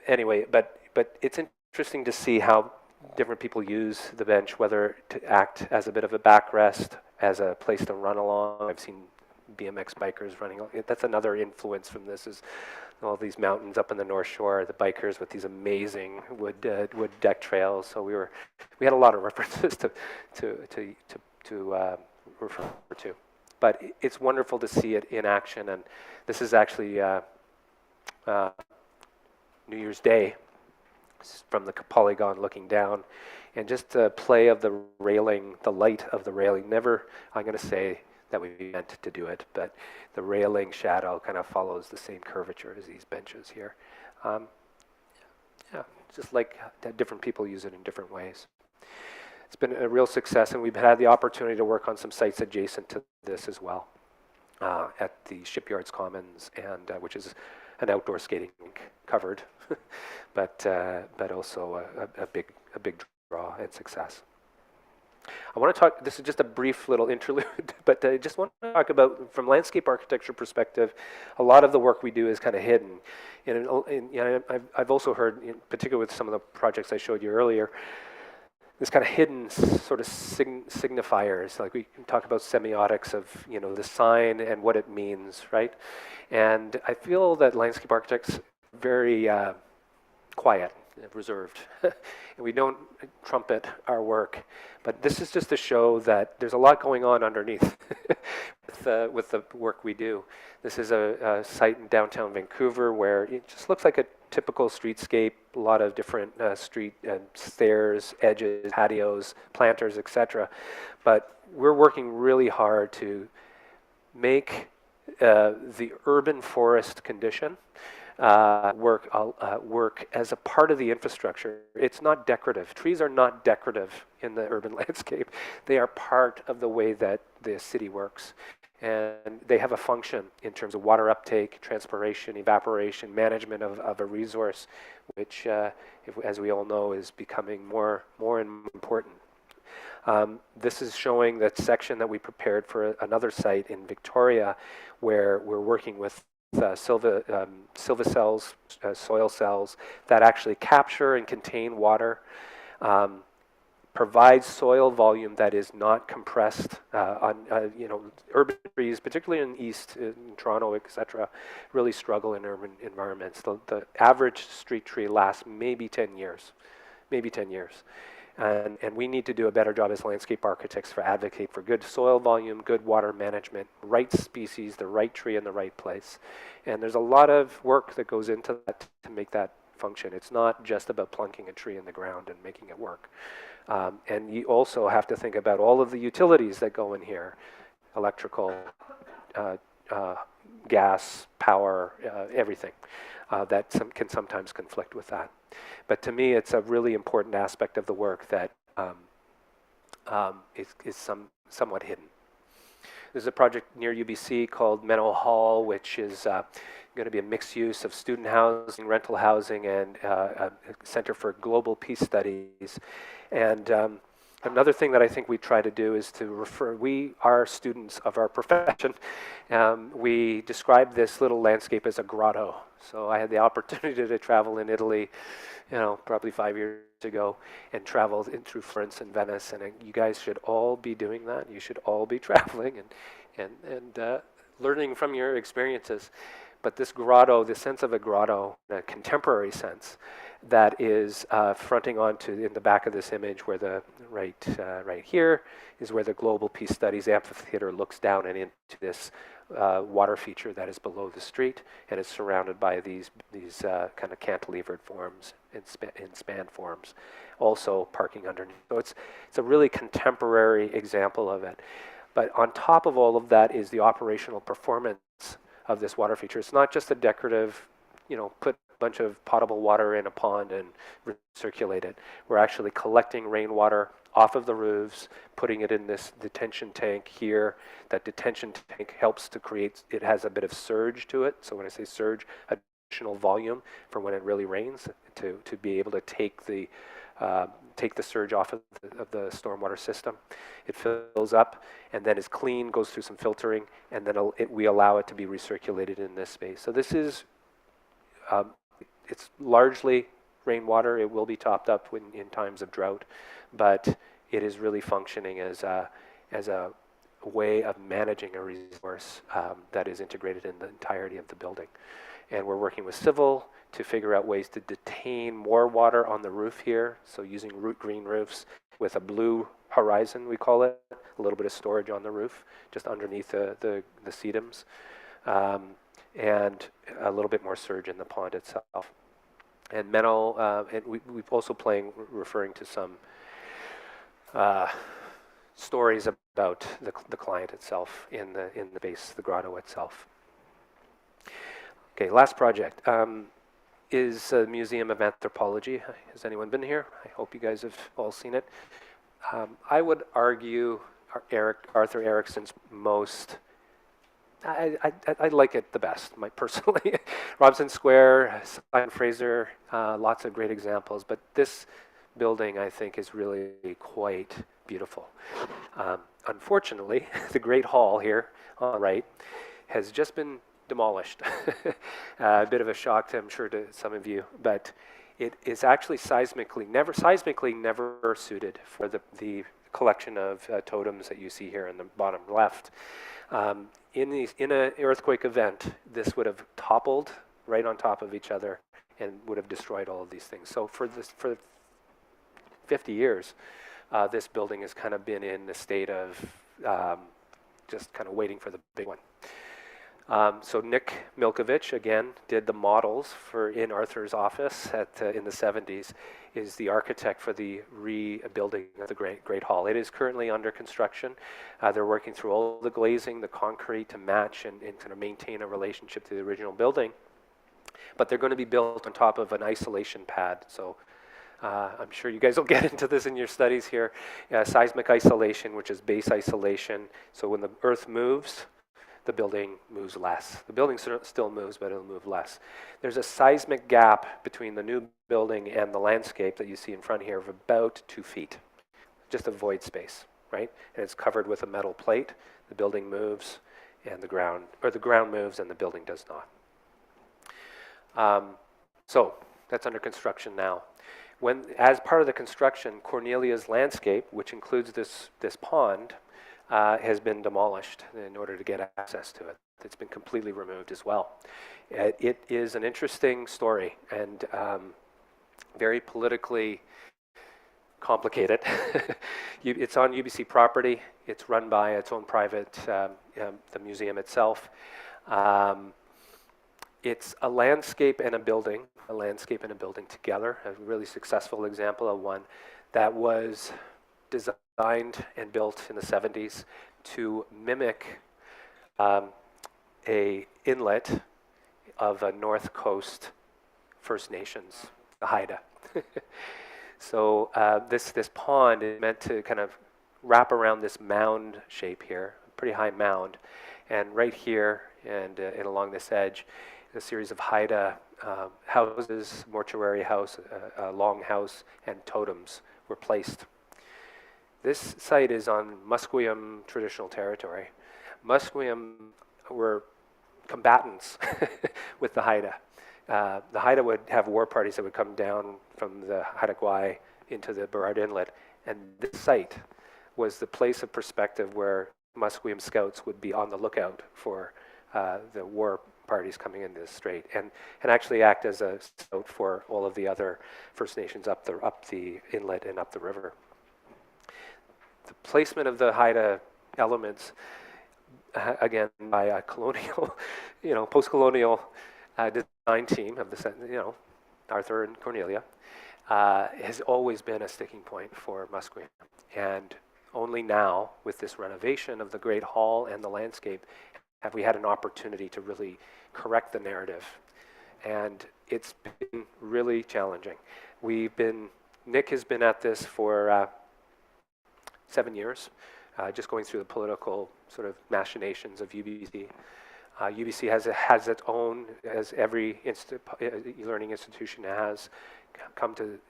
Anyway, but it's interesting to see how different people use the bench, whether to act as a bit of a backrest, as a place to run along. I've seen BMX bikers running. That's another influence from this, is all these mountains up in the North Shore, the bikers with these amazing wood deck trails. So we had a lot of references to refer to. But it's wonderful to see it in action, and this is actually New Year's Day from the Polygon looking down, and just the play of the railing, the light of the railing. Never, I'm going to say that we meant to do it, but the railing shadow kind of follows the same curvature as these benches here. Yeah, just like different people use it in different ways. It's been a real success, and we've had the opportunity to work on some sites adjacent to this as well, at the Shipyards Commons, and which is an outdoor skating rink, covered, but also a big draw and success. I want to talk, this is just a brief little interlude, but I just want to talk about, from landscape architecture perspective, a lot of the work we do is kind of hidden. And you know, I've also heard, in particular with some of the projects I showed you earlier, this kind of hidden sort of signifiers, like we can talk about semiotics of, you know, the sign and what it means, right? And I feel that landscape architects very quiet, reserved, and we don't trumpet our work. But this is just to show that there's a lot going on underneath with the work we do. This is a site in downtown Vancouver where it just looks like a typical streetscape, a lot of different street stairs, edges, patios, planters, etc. But we're working really hard to make the urban forest condition work as a part of the infrastructure. It's not decorative. Trees are not decorative in the urban landscape. They are part of the way that the city works. And they have a function in terms of water uptake, transpiration, evaporation, management of a resource, which, as we all know, is becoming more and more important. This is showing that section that we prepared for another site in Victoria, where we're working with silva cells, soil cells that actually capture and contain water, provide soil volume that is not compressed on, urban trees, particularly in East, in Toronto, etc., really struggle in urban environments. The average street tree lasts maybe 10 years, And we need to do a better job as landscape architects for advocate for good soil volume, good water management, right species, the right tree in the right place. And there's a lot of work that goes into that to make that function. It's not just about plunking a tree in the ground and making it work. And you also have to think about all of the utilities that go in here, electrical, gas, power, everything that can sometimes conflict with that. But to me, it's a really important aspect of the work that is somewhat hidden. There's a project near UBC called Menno Hall, which is going to be a mixed use of student housing, rental housing, and a Center for Global Peace Studies. And another thing that I think we try to do is to refer, we are students of our profession. We describe this little landscape as a grotto. So I had the opportunity to travel in Italy, probably 5 years ago, and travel through Florence and Venice. And you guys should all be doing that. You should all be traveling and learning from your experiences. But this grotto, the sense of a grotto, in a contemporary sense, that is fronting onto in the back of this image, where the right here is where the Global Peace Studies amphitheater looks down and into this water feature that is below the street, and is surrounded by these kind of cantilevered forms and span forms, also parking underneath. So it's a really contemporary example of it. But on top of all of that is the operational performance of this water feature. It's not just a decorative, put a bunch of potable water in a pond and recirculate it. We're actually collecting rainwater off of the roofs, putting it in this detention tank here. That detention tank helps to create, it has a bit of surge to it. So when I say surge, additional volume for when it really rains, to be able to take the surge off of the stormwater system. It fills up and then is clean, goes through some filtering, and then we allow it to be recirculated in this space. So this is, it's largely rainwater. It will be topped up in times of drought, but it is really functioning as a way of managing a resource that is integrated in the entirety of the building. And we're working with civil to figure out ways to detain more water on the roof here. So using root green roofs with a blue horizon, we call it, a little bit of storage on the roof, just underneath the sedums, and a little bit more surge in the pond itself. And Menno, and we've also referring to some stories about the client itself in the base, the grotto itself. Okay, last project is a Museum of Anthropology. Has anyone been here? I hope you guys have all seen it. I would argue Arthur Erickson's most, I like it the best, personally. Robson Square, Simon Fraser, lots of great examples, but this building, I think, is really quite beautiful. Unfortunately, the Great Hall here on the right has just been demolished. A bit of a shock, I'm sure, to some of you, but It is actually seismically never suited for the collection of totems that you see here in the bottom left. In an earthquake event, this would have toppled right on top of each other and would have destroyed all of these things. So for 50 years, this building has kind of been in the state of just kind of waiting for the big one. So Nick Milkovich, again, did the models in Arthur's office in the 70s, is the architect for the rebuilding of the Great Hall. It is currently under construction. They're working through all the glazing, the concrete to match and kind of maintain a relationship to the original building. But they're going to be built on top of an isolation pad. So I'm sure you guys will get into this in your studies here. Seismic isolation, which is base isolation. So when the earth moves, the building moves less. The building still moves, but it'll move less. There's a seismic gap between the new building and the landscape that you see in front here of about 2 feet. Just a void space, right? And it's covered with a metal plate. The building moves and the ground moves and the building does not. So that's under construction now. As part of the construction, Cornelia's landscape, which includes this pond, has been demolished in order to get access to it. It's been completely removed as well. It is an interesting story and very politically complicated. It's on UBC property. It's run by its own private, the museum itself. It's a landscape and a building together, a really successful example of one that was designed and built in the 70s to mimic a inlet of a North Coast First Nations, the Haida. So this pond is meant to kind of wrap around this mound shape here, a pretty high mound, and right here and along this edge, a series of Haida houses, mortuary house, a long house, and totems were placed. This site is on Musqueam traditional territory. Musqueam were combatants with the Haida. The Haida would have war parties that would come down from the Haida Gwaii into the Burrard Inlet, and this site was the place of perspective where Musqueam scouts would be on the lookout for the war parties coming into the strait, and actually act as a scout for all of the other First Nations up the inlet and up the river. The placement of the Haida elements, again, by a colonial, post-colonial design team of the, Arthur and Cornelia, has always been a sticking point for Musqueam. And only now, with this renovation of the Great Hall and the landscape, have we had an opportunity to really correct the narrative. And it's been really challenging. Nick has been at this for 7 years, just going through the political sort of machinations of UBC. UBC has its own, as every learning institution has, come to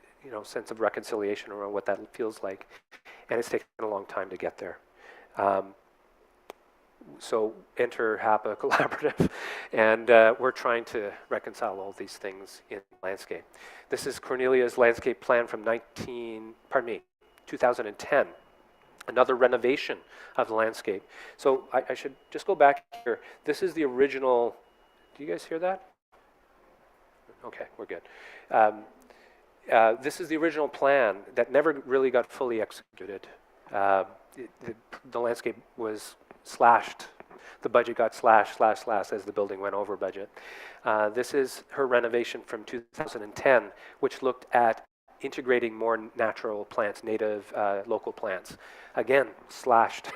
sense of reconciliation around what that feels like, and it's taken a long time to get there. So enter Hapa Collaborative, and we're trying to reconcile all these things in landscape. This is Cornelia's landscape plan from 2010. Another renovation of the landscape. So I should just go back here. This is the original, do you guys hear that? Okay, we're good. This is the original plan that never really got fully executed. The landscape was slashed. The budget got slashed as the building went over budget. This is her renovation from 2010, which looked at integrating more natural plants, native local plants. Again, slashed.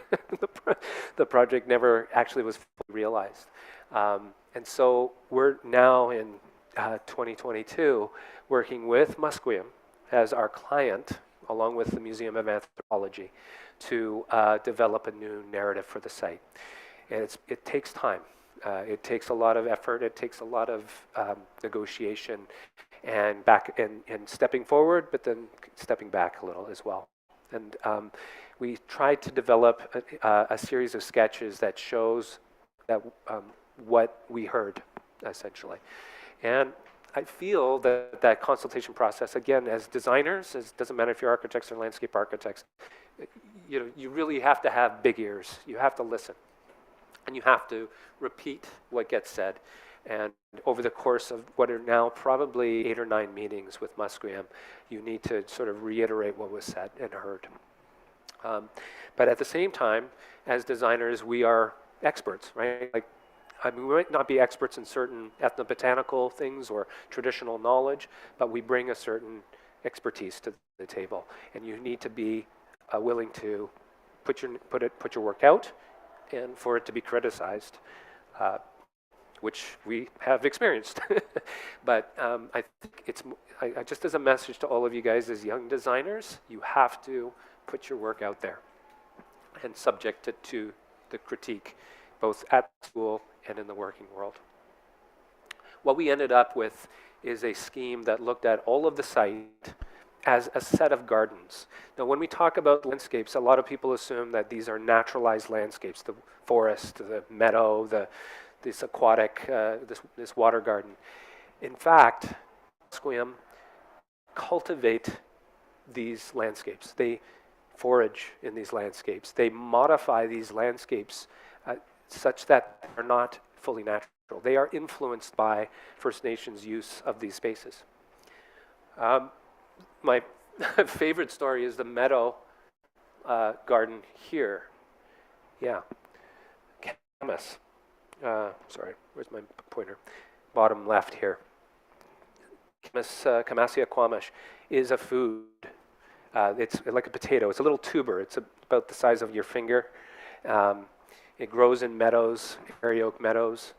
The project never actually was fully realized. And so we're now in 2022 working with Musqueam as our client, along with the Museum of Anthropology, to develop a new narrative for the site. And it takes time. It takes a lot of effort. It takes a lot of negotiation and stepping forward, but then stepping back a little as well. And we tried to develop a series of sketches that shows that what we heard, essentially. And I feel that that consultation process, again, as designers, it doesn't matter if you're architects or landscape architects, you know, you really have to have big ears. You have to listen, and you have to repeat what gets said. And over the course of what are now probably 8 or 9 meetings with Musqueam, you need to sort of reiterate what was said and heard. But at the same time, as designers, we are experts, right? Like, I mean, we might not be experts in certain ethnobotanical things or traditional knowledge, but we bring a certain expertise to the table, and you need to be willing to put your work out, and for it to be criticized, which we have experienced. But I think it's just as a message to all of you guys as young designers, you have to put your work out there and subject it to the critique, both at school and in the working world. What we ended up with is a scheme that looked at all of the site as a set of gardens. Now, when we talk about landscapes, a lot of people assume that these are naturalized landscapes, the forest, the meadow, this aquatic, this water garden. In fact, Musqueam cultivate these landscapes. They forage in these landscapes. They modify these landscapes such that they're not fully natural. They are influenced by First Nations use of these spaces. My favorite story is the meadow garden here. Yeah, Camas. Sorry, where's my pointer? Bottom left here. Camassia quamash is a food. It's like a potato. It's a little tuber. It's about the size of your finger. It grows in meadows, hairy oak meadows.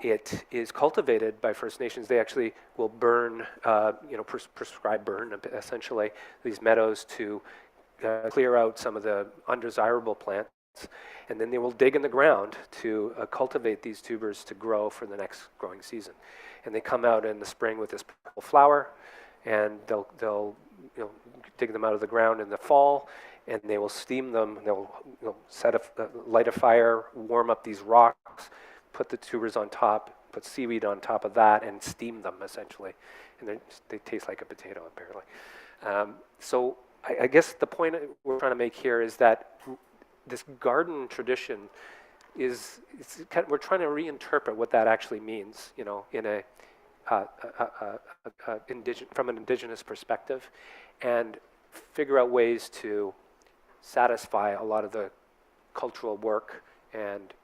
It is cultivated by First Nations. They actually will burn, prescribe burn, essentially, these meadows to clear out some of the undesirable plants. And then they will dig in the ground to cultivate these tubers to grow for the next growing season. And they come out in the spring with this purple flower, and they'll dig them out of the ground in the fall, and they will steam them. They'll light a fire, warm up these rocks, put the tubers on top, put seaweed on top of that, and steam them, essentially. And they taste like a potato, apparently. So I guess the point we're trying to make here is that this garden tradition we're trying to reinterpret what that actually means, in from an indigenous perspective, and figure out ways to satisfy a lot of the cultural work and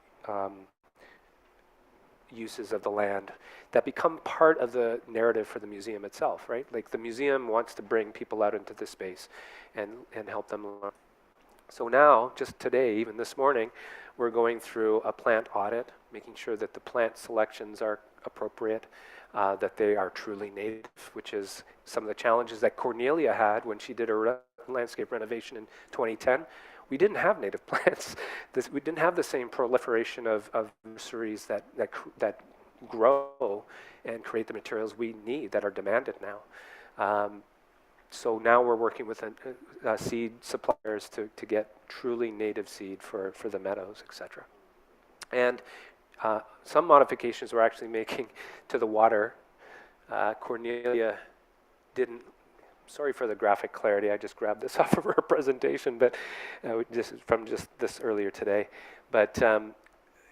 uses of the land that become part of the narrative for the museum itself, right? Like, the museum wants to bring people out into this space and help them learn. So now, just today, even this morning, we're going through a plant audit, making sure that the plant selections are appropriate, that they are truly native, which is some of the challenges that Cornelia had when she did her landscape renovation in 2010. We didn't have native plants. We didn't have the same proliferation of nurseries that grow and create the materials we need that are demanded now. So now we're working with seed suppliers to get truly native seed for the meadows, etc. And some modifications we're actually making to the water. Cornelia didn't, sorry for the graphic clarity, I just grabbed this off of her presentation, but this is from just this earlier today. But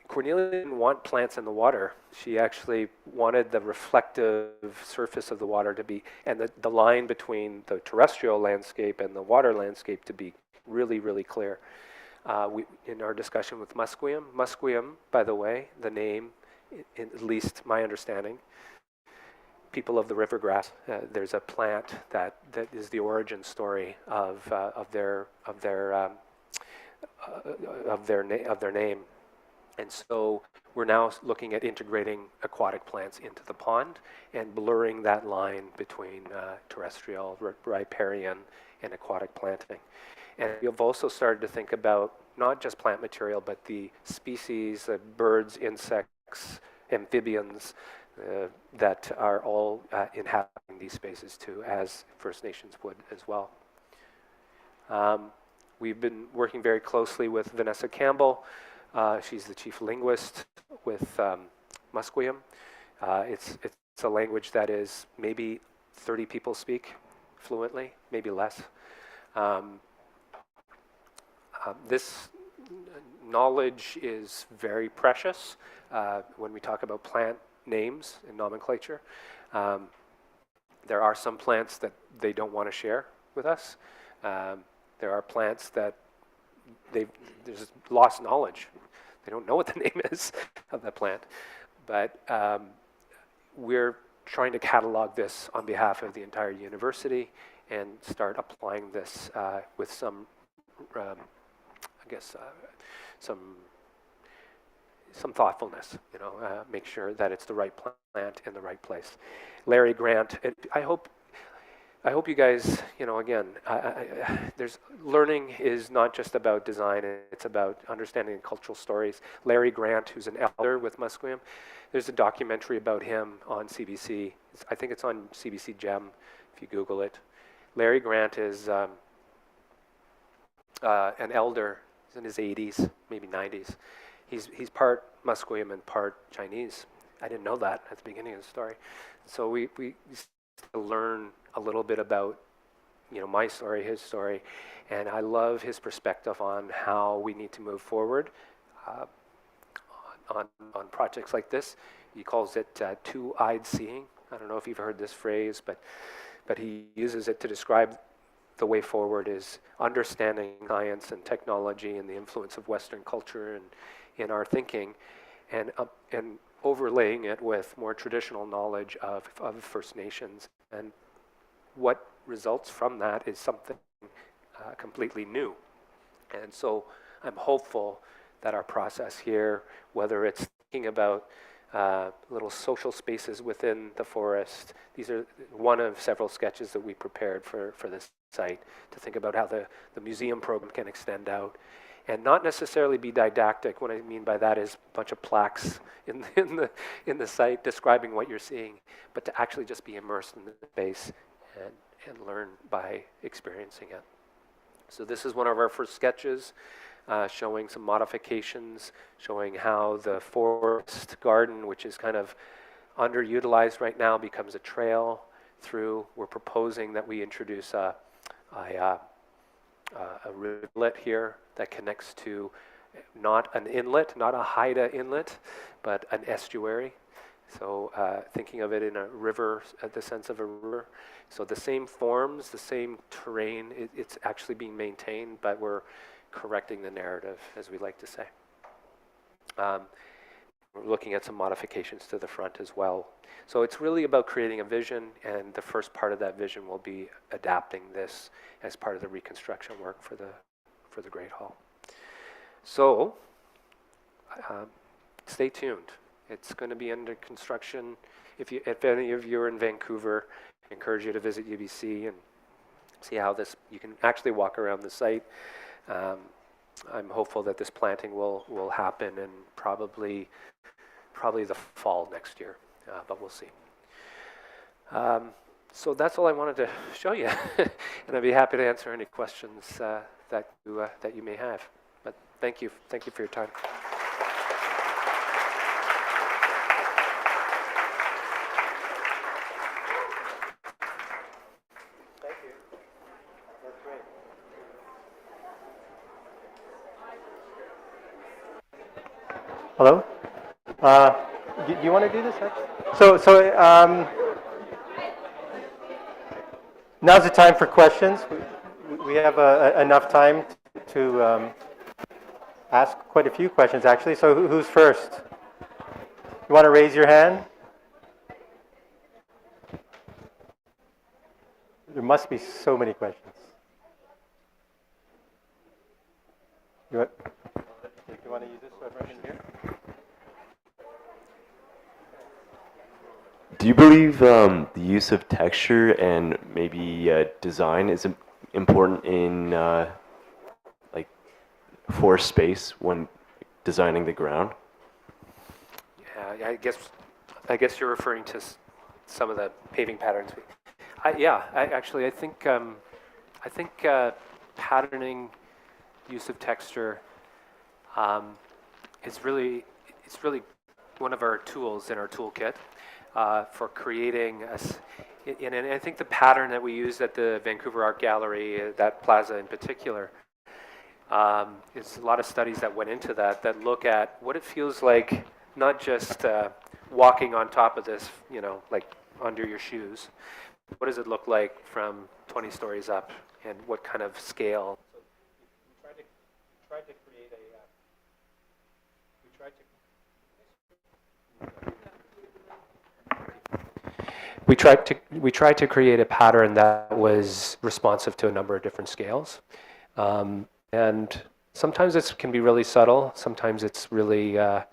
Cornelia didn't want plants in the water. She actually wanted the reflective surface of the water to be, and the line between the terrestrial landscape and the water landscape to be really, really clear. In our discussion with Musqueam, by the way, the name, at least my understanding, people of the rivergrass, there's a plant that is the origin story of their name. And so we're now looking at integrating aquatic plants into the pond and blurring that line between terrestrial, riparian, and aquatic planting. And we've also started to think about not just plant material, but the species, birds, insects, amphibians that are all inhabiting these spaces too, as First Nations would as well. We've been working very closely with Vanessa Campbell. She's the chief linguist with Musqueam. It's it's a language that is maybe 30 people speak fluently, maybe less. This knowledge is very precious when we talk about plant names and nomenclature. There are some plants that they don't want to share with us. There are plants that there's lost knowledge. They don't know what the name is of that plant. But we're trying to catalog this on behalf of the entire university and start applying this with some, some thoughtfulness, make sure that it's the right plant in the right place. Larry Grant, I hope you guys, again, there's learning is not just about design, it's about understanding cultural stories. Larry Grant, who's an elder with Musqueam, there's a documentary about him on CBC. I think it's on CBC Gem, if you Google it. Larry Grant is an elder. He's in his 80s, maybe 90s. He's part Musqueam and part Chinese. I didn't know that at the beginning of the story. So we learn a little bit about, my story, his story, and I love his perspective on how we need to move forward on projects like this. He calls it two-eyed seeing. I don't know if you've heard this phrase, but he uses it to describe the way forward is understanding science and technology and the influence of Western culture and in our thinking, and overlaying it with more traditional knowledge of First Nations. And what results from that is something completely new. And so I'm hopeful that our process here, whether it's thinking about little social spaces within the forest, these are one of several sketches that we prepared for this site to think about how the museum program can extend out and not necessarily be didactic. What I mean by that is a bunch of plaques in the site describing what you're seeing, but to actually just be immersed in the space and learn by experiencing it. So this is one of our first sketches, showing some modifications, showing how the forest garden, which is kind of underutilized right now, becomes a trail through. We're proposing that we introduce a rivulet here that connects to not an inlet, not a Haida inlet, but an estuary. So thinking of it in a river, the sense of a river. So the same forms, the same terrain, it's actually being maintained, but we're correcting the narrative, as we like to say. We're looking at some modifications to the front as well. So it's really about creating a vision, and the first part of that vision will be adapting this as part of the reconstruction work for the Great Hall. So stay tuned. It's going to be under construction. If any of you are in Vancouver, I encourage you to visit UBC and see how you can actually walk around the site. I'm hopeful that this planting will happen in probably the fall next year, but we'll see. So that's all I wanted to show you, and I'd be happy to answer any questions that you may have. But thank you for your time. Hello? Do you want to do this actually? So now's the time for questions. We have enough time to ask quite a few questions actually. So who's first? You want to raise your hand? There must be so many questions. You want to use this right in here? Do you believe the use of texture and maybe design is important in like forest space when designing the ground? Yeah, I guess you're referring to some of the paving patterns. I think patterning, use of texture, it's really one of our tools in our toolkit. for creating and I think the pattern that we used at the Vancouver Art Gallery, that plaza in particular, there's a lot of studies that went into that look at what it feels like, not just walking on top of this, like under your shoes. What does it look like from 20 stories up, and what kind of scale? So we tried to create we tried to create a pattern that was responsive to a number of different scales. And sometimes it can be really subtle. Sometimes it's really, it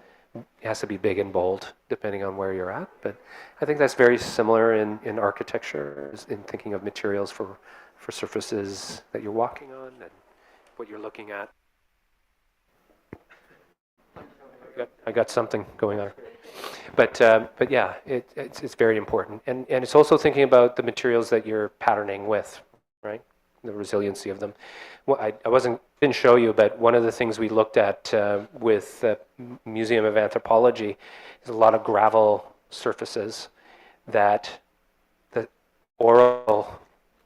has to be big and bold, depending on where you're at. But I think that's very similar in architecture, in thinking of materials for surfaces that you're walking on and what you're looking at. I got something going on. But yeah, it's very important. And it's also thinking about the materials that you're patterning with, right? The resiliency of them. Well, I didn't show you, but one of the things we looked at with the Museum of Anthropology is a lot of gravel surfaces that the oral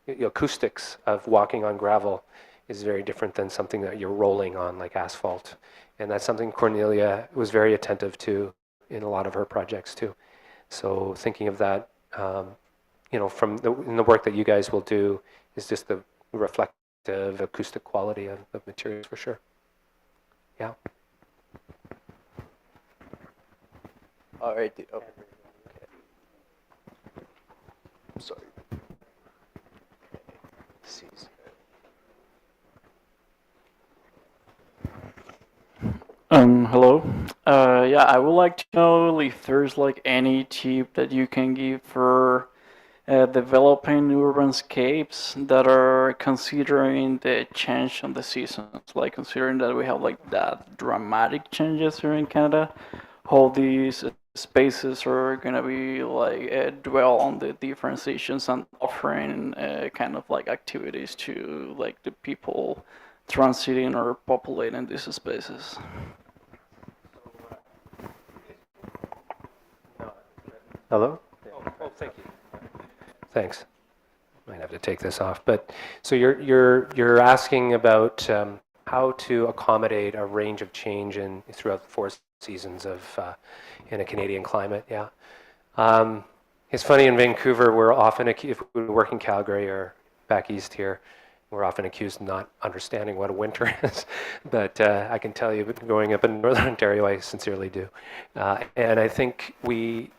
acoustics of walking on gravel is very different than something that you're rolling on like asphalt. And that's something Cornelia was very attentive to in a lot of her projects too. So thinking of that, from in the work that you guys will do is just the reflective acoustic quality of materials for sure. Yeah. All right. Oh. Okay. I'm sorry. Hello. Yeah, I would like to know if there's like any tip that you can give for developing urbanscapes that are considering the change on the seasons, like considering that we have like that dramatic changes here in Canada, how these spaces are gonna be like dwell on the different seasons and offering kind of like activities to like the people transiting or populating these spaces. Hello? Oh, thank you. Thanks. Might have to take this off. But so you're asking about how to accommodate a range of change throughout the 4 seasons of in a Canadian climate. Yeah. It's funny, in Vancouver, we're often if we work in Calgary or back east here, we're often accused of not understanding what a winter is. But I can tell you, going up in Northern Ontario, I sincerely do. And I think we.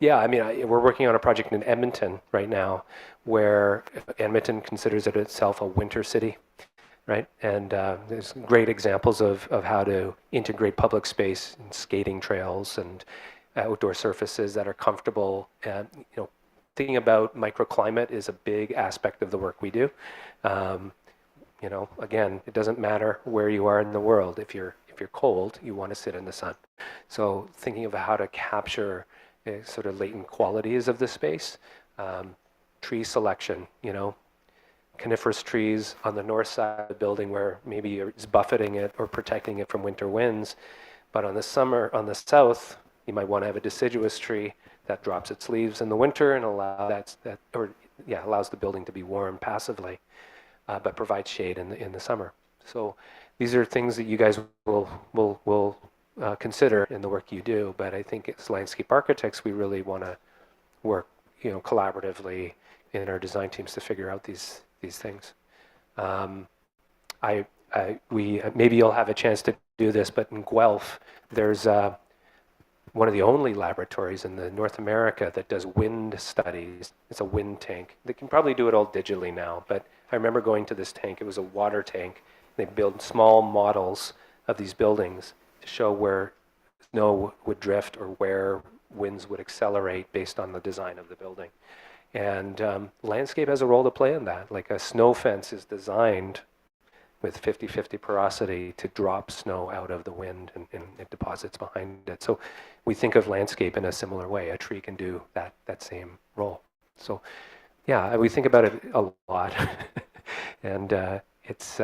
Yeah, I mean, we're working on a project in Edmonton right now where Edmonton considers it itself a winter city, right? And there's great examples of how to integrate public space and skating trails and outdoor surfaces that are comfortable. And, thinking about microclimate is a big aspect of the work we do. Again, it doesn't matter where you are in the world. If you're cold, you want to sit in the sun. So thinking of how to capture sort of latent qualities of the space, tree selection, coniferous trees on the north side of the building where maybe it's buffeting it or protecting it from winter winds, but on the south, you might want to have a deciduous tree that drops its leaves in the winter and allows the building to be warm passively, but provides shade in the summer. So these are things that you guys will consider in the work you do, but I think as landscape architects, we really want to work, collaboratively in our design teams to figure out these things. Maybe you'll have a chance to do this, but in Guelph, there's one of the only laboratories in North America that does wind studies. It's a wind tank. They can probably do it all digitally now, but I remember going to this tank. It was a water tank. They build small models of these buildings to show where snow would drift or where winds would accelerate based on the design of the building. And landscape has a role to play in that. Like a snow fence is designed with 50-50 porosity to drop snow out of the wind and it deposits behind it. So we think of landscape in a similar way. A tree can do that same role. So yeah, we think about it a lot. And it's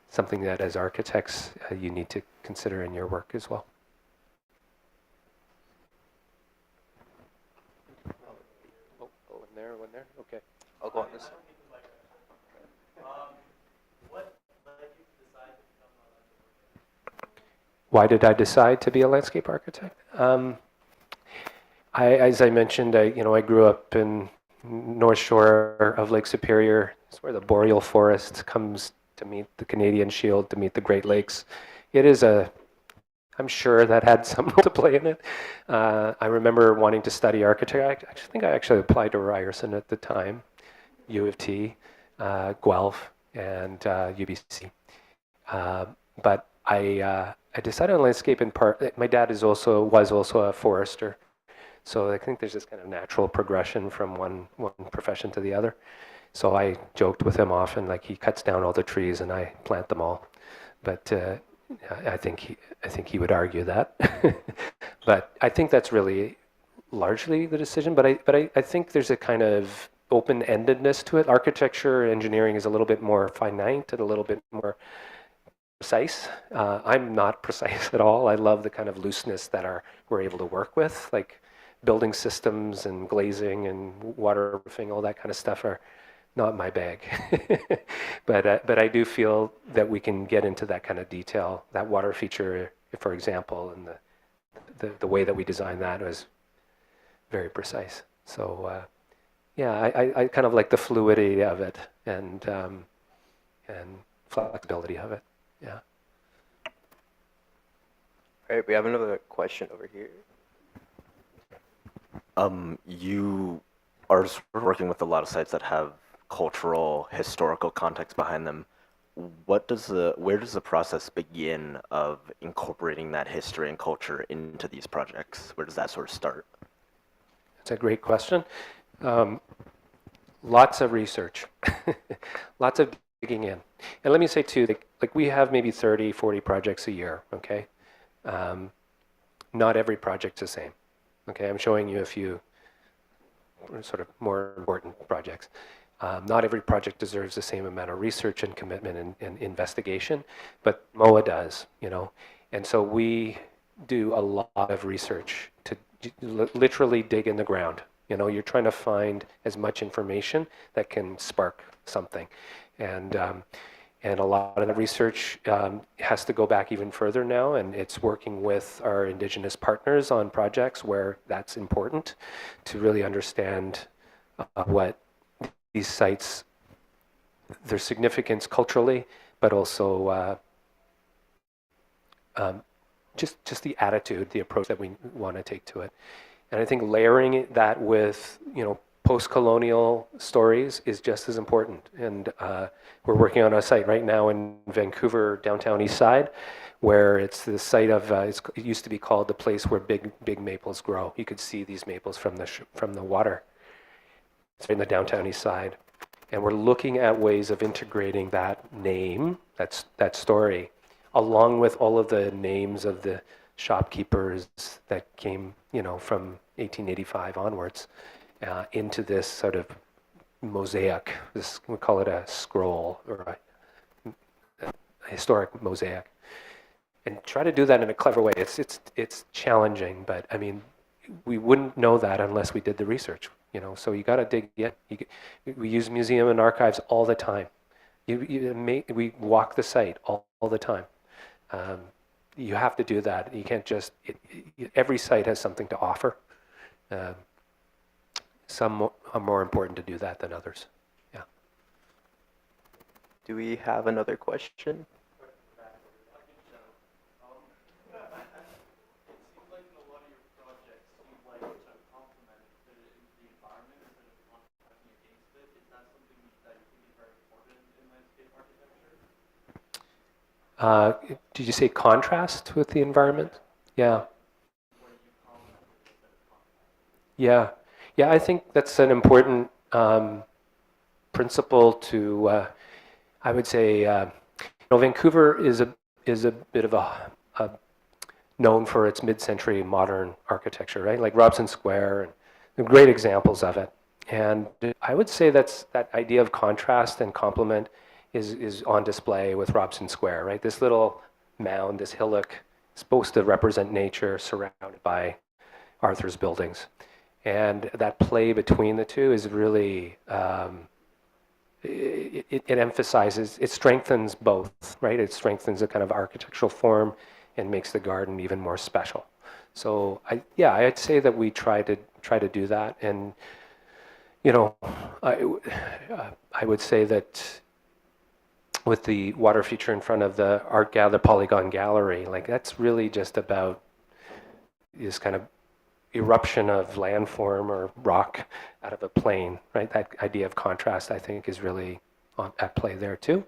something that as architects you need to consider in your work as well. I'll go on this. Why did I decide to be a landscape architect? As I mentioned, I grew up in North Shore of Lake Superior. It's where the boreal forest comes to meet the Canadian Shield, to meet the Great Lakes. It is I'm sure that had some role to play in it. I remember wanting to study architecture. I think I actually applied to Ryerson at the time, U of T, Guelph, and UBC. But I decided on landscape in part. My dad was also a forester, so I think there's this kind of natural progression from one profession to the other. So I joked with him often, like he cuts down all the trees and I plant them all. But I think he would argue that. But I think that's really largely the decision. But I think there's a kind of open-endedness to it. Architecture, engineering is a little bit more finite and a little bit more precise. I'm not precise at all. I love the kind of looseness that we're able to work with, like building systems and glazing and waterproofing, all that kind of stuff are not my bag. But I do feel that we can get into that kind of detail. That water feature, for example, and the way that we designed that was very precise. So yeah, I kind of like the fluidity of it and flexibility of it. Yeah. All right, we have another question over here. You are sort of working with a lot of sites that have cultural, historical context behind them. Where does the process begin of incorporating that history and culture into these projects? Where does that sort of start? That's a great question. Lots of research, lots of digging in. And let me say too, like we have maybe 30, 40 projects a year, okay? Not every project's the same, okay? I'm showing you a few sort of more important projects. Not every project deserves the same amount of research and commitment and investigation, but MOA does, you know? And so we do a lot of research to literally dig in the ground. You know, you're trying to find as much information that can spark something. And a lot of the research has to go back even further now, and it's working with our Indigenous partners on projects where that's important to really understand what these sites, their significance culturally, but also just the attitude, the approach that we want to take to it. And I think layering that with, you know, post-colonial stories is just as important. And we're working on a site right now in Vancouver, downtown East Side, where it's the site of, it used to be called the place where big maples grow. You could see these maples from the water. It's in the downtown East Side. And we're looking at ways of integrating that name, that story, along with all of the names of the shopkeepers that came, you know, from 1885 onwards, into this sort of mosaic. We call it a scroll or a historic mosaic, and try to do that in a clever way. It's challenging, but I mean, we wouldn't know that unless we did the research. You know, so you got to dig in. We use museum and archives all the time. We walk the site all the time. You have to do that. You can't just, every site has something to offer. Some are more important to do that than others. Yeah. Do we have another question? Did you say contrast with the environment? Yeah. Yeah. Yeah, I think that's an important principle to, I would say, you know, Vancouver is a bit of a known for its mid-century modern architecture, right? Like Robson Square, and great examples of it. And I would say that idea of contrast and complement is on display with Robson Square, right? This little mound, this hillock, is supposed to represent nature surrounded by Arthur's buildings. And that play between the two is really, it emphasizes, it strengthens both, right? It strengthens a kind of architectural form and makes the garden even more special. So I'd say that we try to do that. And, you know, I would say that with the water feature in front of the Polygon Gallery, like that's really just about this kind of eruption of landform or rock out of a plain, right? That idea of contrast, I think, is really at play there too.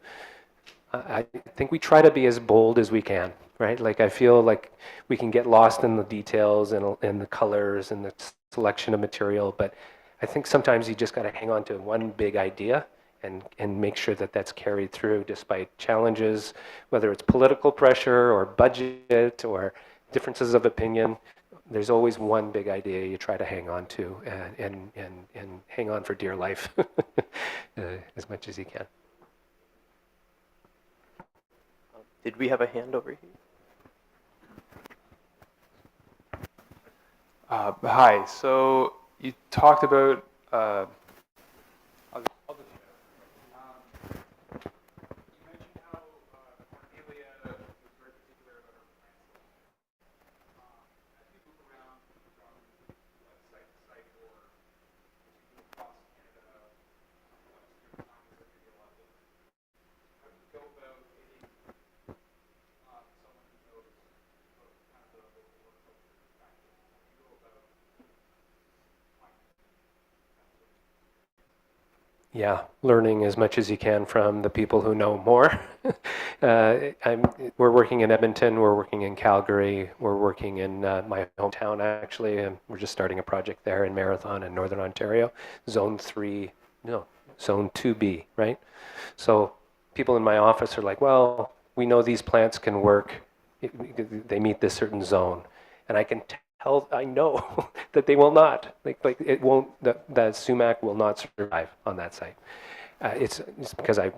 I think we try to be as bold as we can, right? Like I feel like we can get lost in the details and the colors and the selection of material, but I think sometimes you just got to hang on to one big idea and make sure that that's carried through despite challenges, whether it's political pressure or budget or differences of opinion. There's always one big idea you try to hang on to and hang on for dear life as much as you can. Did we have a hand over here? Hi. So you talked about. You mentioned how Cornelia was very particular about her plants. As you move around from site to site, or as you move across Canada, your time is going to be a lot different. How do you go about getting someone who knows kind of the local horticulture practice? How do you go about finding Yeah, learning as much as you can from the people who know more. We're working in Edmonton, we're working in Calgary, we're working in my hometown actually, and we're just starting a project there in Marathon in Northern Ontario, Zone 2B, right? So people in my office are like, well, we know these plants can work, they meet this certain zone, and I can I know that they will not, like it won't, the sumac will not survive on that site. It's because I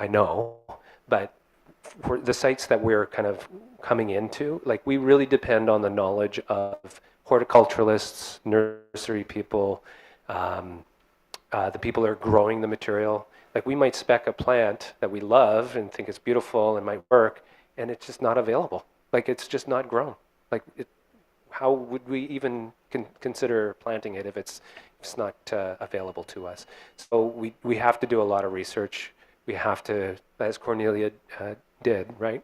know, but for the sites that we're kind of coming into, like we really depend on the knowledge of horticulturalists, nursery people, the people that are growing the material. Like we might spec a plant that we love and think it's beautiful and might work, and it's just not available. Like it's just not grown. Like how would we even consider planting it if it's not available to us? So we have to do a lot of research. We have to, as Cornelia did, right?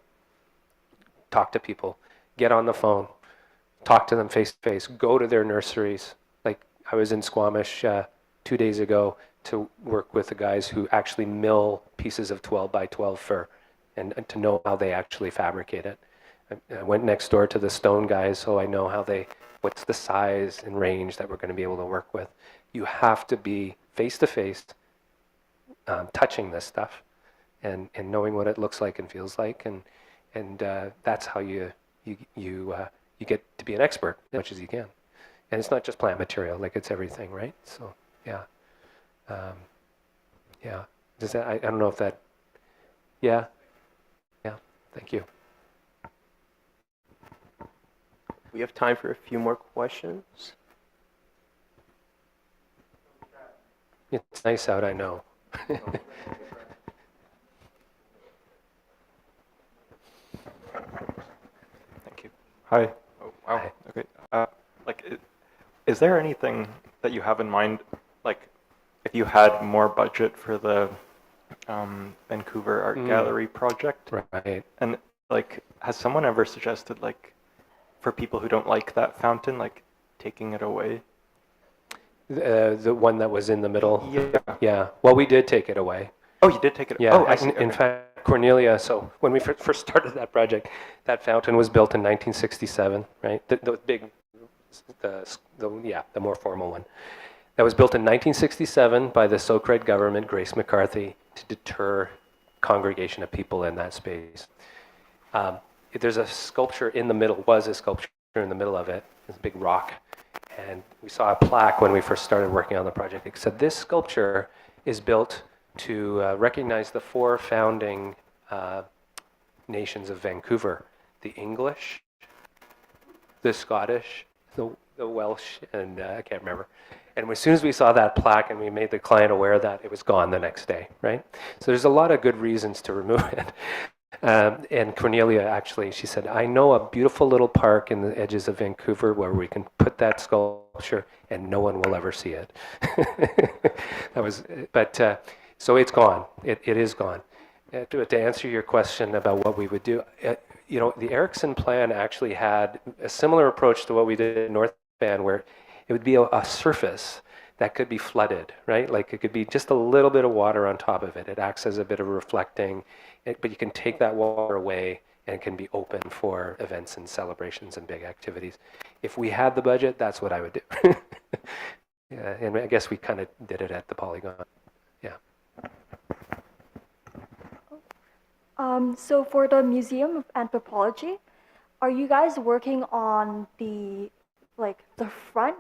Talk to people, get on the phone, talk to them face to face, go to their nurseries. Like I was in Squamish 2 days ago to work with the guys who actually mill pieces of 12 by 12 fir and to know how they actually fabricate it. I went next door to the stone guys, so I know what's the size and range that we're going to be able to work with. You have to be face to face, touching this stuff, and knowing what it looks like and feels like, and that's how you get to be an expert as much as you can. And it's not just plant material; like it's everything, right? So yeah. Does that? I don't know if that. Yeah. Thank you. We have time for a few more questions. It's nice out, I know. Thank you. Hi. Oh, wow. Hi. Okay. Is there anything that you have in mind, like, if you had more budget for the Vancouver Art Gallery project? Right. And, like, has someone ever suggested, like, for people who don't like that fountain, like, taking it away? The one that was in the middle? Yeah. Yeah. Well, we did take it away. Oh, you did take it away? Yeah. Oh, I see. In Okay. fact, Cornelia, so when we first started that project, that fountain was built in 1967, right? The big, the more formal one. That was built in 1967 by the Socred government, Grace McCarthy, to deter congregation of people in that space. There's a sculpture in the middle, was a sculpture in the middle of it. It's a big rock. And we saw a plaque when we first started working on the project. It said, this sculpture is built to recognize the 4 founding nations of Vancouver: the English, the Scottish, the Welsh, and I can't remember. And as soon as we saw that plaque and we made the client aware that, it was gone the next day, right? So there's a lot of good reasons to remove it. And Cornelia, actually, she said, I know a beautiful little park in the edges of Vancouver where we can put that sculpture and no one will ever see it. That was, but so it's gone. It is gone. To answer your question about what we would do, you know, the Erickson plan actually had a similar approach to what we did in North Van, where it would be a surface that could be flooded, right? Like it could be just a little bit of water on top of it. It acts as a bit of reflecting, but you can take that water away and it can be open for events and celebrations and big activities. If we had the budget, that's what I would do. Yeah, and I guess we kind of did it at the Polygon. Yeah. So for the Museum of Anthropology, are you guys working on the front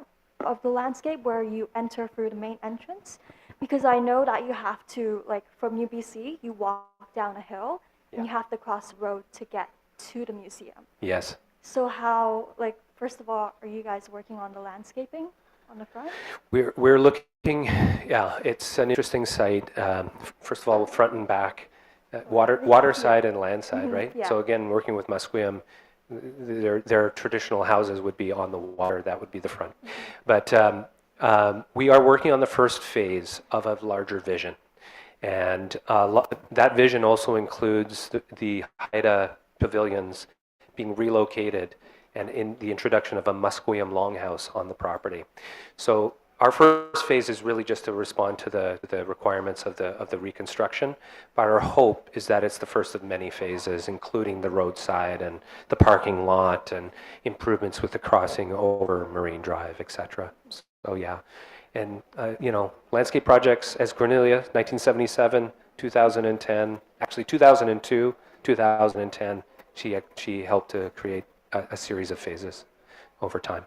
of the landscape where you enter through the main entrance? Because I know that you have to, like, from UBC, you walk down a hill and you have to cross the road to get to the museum. Yes. So how, like, first of all, are you guys working on the landscaping on the front? We're looking, yeah, it's an interesting site. First of all, front and back, water side and land side, right? Yeah. So again, working with Musqueam, their traditional houses would be on the water. That would be the front. But we are working on the first phase of a larger vision. And that vision also includes the Haida pavilions being relocated and in the introduction of a Musqueam longhouse on the property. So our first phase is really just to respond to the requirements of the reconstruction, but our hope is that it's the first of many phases, including the roadside and the parking lot and improvements with the crossing over Marine Drive, etc. So yeah, and you know, landscape projects as Cornelia, 1977, 2010, actually 2002, 2010, she helped to create a series of phases over time.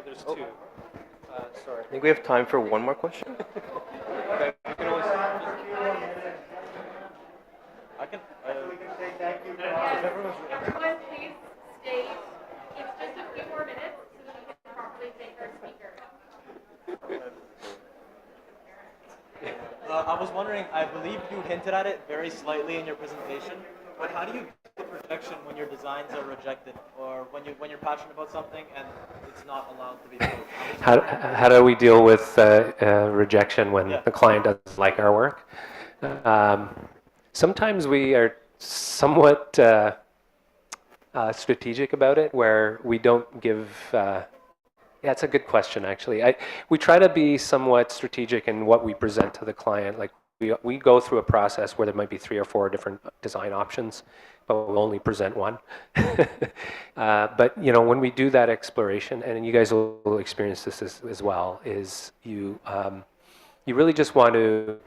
There's two. Sorry. I think we have time for one more question. Okay. You can always. I can. Everyone, please stay. It's just a few more minutes so that we can properly thank our speaker. I was wondering, I believe you hinted at it very slightly in your presentation, but how do you get rejection when your designs are rejected, or when you're passionate about something and it's not allowed to be built? How do we deal with rejection when the client doesn't like our work? Sometimes we are somewhat strategic about it, where we don't give. Yeah, it's a good question, actually. We try to be somewhat strategic in what we present to the client. Like we go through a process where there might be 3 or 4 different design options, but we'll only present one. But you know, when we do that exploration, and you guys will experience this as well, is you really just want to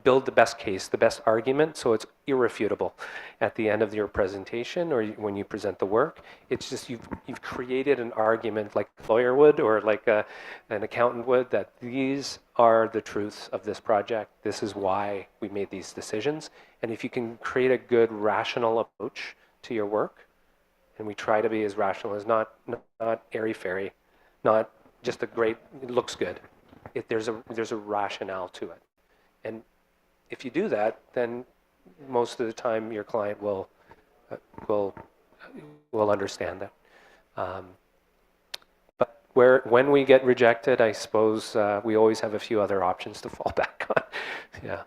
build the best case, the best argument, so it's irrefutable at the end of your presentation or when you present the work. It's just you've created an argument like a lawyer would or like an accountant would, that these are the truths of this project. This is why we made these decisions. And if you can create a good rational approach to your work, and we try to be as rational as not airy-fairy, not just a great, it looks good. There's a rationale to it. And if you do that, then most of the time your client will understand that. But when we get rejected, I suppose we always have a few other options to fall back on. Yeah.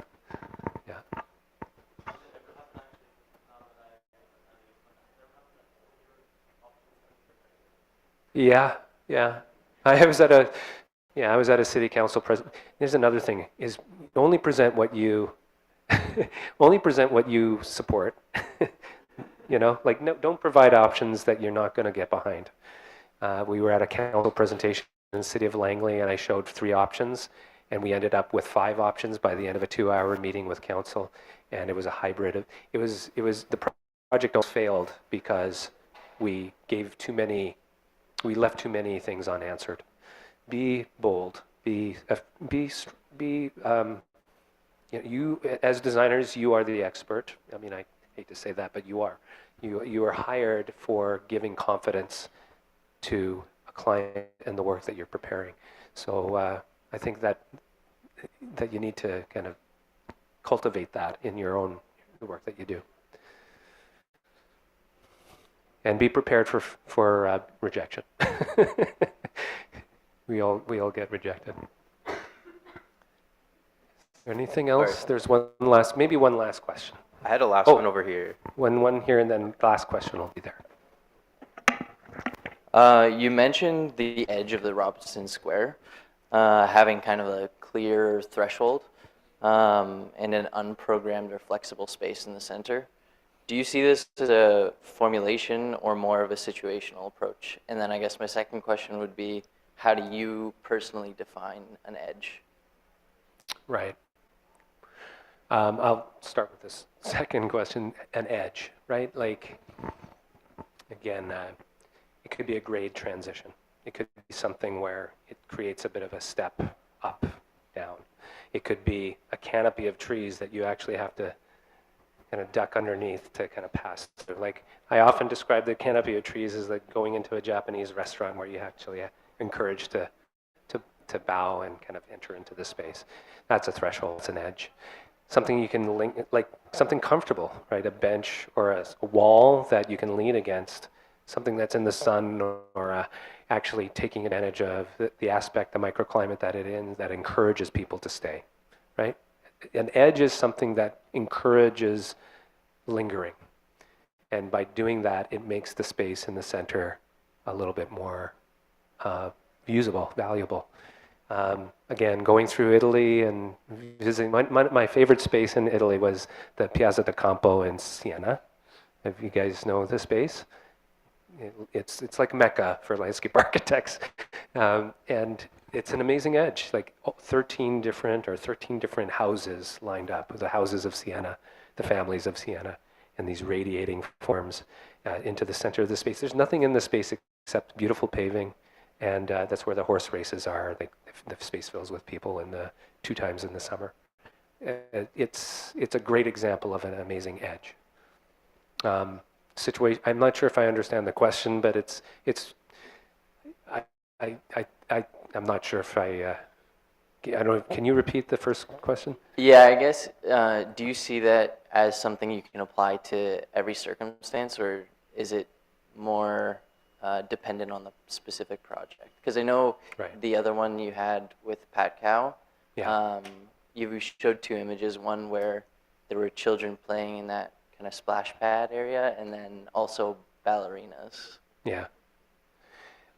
Yeah. I was at a city council present. There's another thing: is only present what you support. You know, like don't provide options that you're not going to get behind. We were at a council presentation in the city of Langley, and I showed 3 options, and we ended up with 5 options by the end of a 2-hour meeting with council, and it was a hybrid. It was the project almost failed because we left too many things unanswered. Be bold. Be you as designers, you are the expert. I mean, I hate to say that, but you are. You are hired for giving confidence to a client and the work that you're preparing. So I think that you need to kind of cultivate that in the work that you do, and be prepared for rejection. we all get rejected. Anything else? Right. There's maybe one last question. I had a last one over here. One here, and then the last question will be there. You mentioned the edge of the Robson Square having kind of a clear threshold and an unprogrammed or flexible space in the center. Do you see this as a formulation or more of a situational approach? And then I guess my second question would be, how do you personally define an edge? Right. I'll start with this second question, an edge, right? Like, again, it could be a grade transition. It could be something where it creates a bit of a step up, down. It could be a canopy of trees that you actually have to kind of duck underneath to kind of pass through. Like, I often describe the canopy of trees as like going into a Japanese restaurant where you actually encouraged to bow and kind of enter into the space. That's a threshold, it's an edge. Something you can link, like something comfortable, right? A bench or a wall that you can lean against, something that's in the sun, or actually taking advantage of the aspect, the microclimate that it is, that encourages people to stay, right? An edge is something that encourages lingering. And by doing that, it makes the space in the center a little bit more usable, valuable. Again, going through Italy and visiting, my favorite space in Italy was the Piazza del Campo in Siena. If you guys know the space, it's like Mecca for landscape architects. And it's an amazing edge, like 13 different houses lined up, the houses of Siena, the families of Siena, and these radiating forms into the center of the space. There's nothing in the space except beautiful paving, and that's where the horse races are. The space fills with people in the 2 times in the summer. It's a great example of an amazing edge. Situation. I'm not sure if I understand the question, but I'm not sure if I don't know. Can you repeat the first question? Yeah, I guess, do you see that as something you can apply to every circumstance, or is it more dependent on the specific project? Because I know the other one you had with Pat Cow, you showed 2 images, one where there were children playing in that kind of splash pad area, and then also ballerinas. Yeah.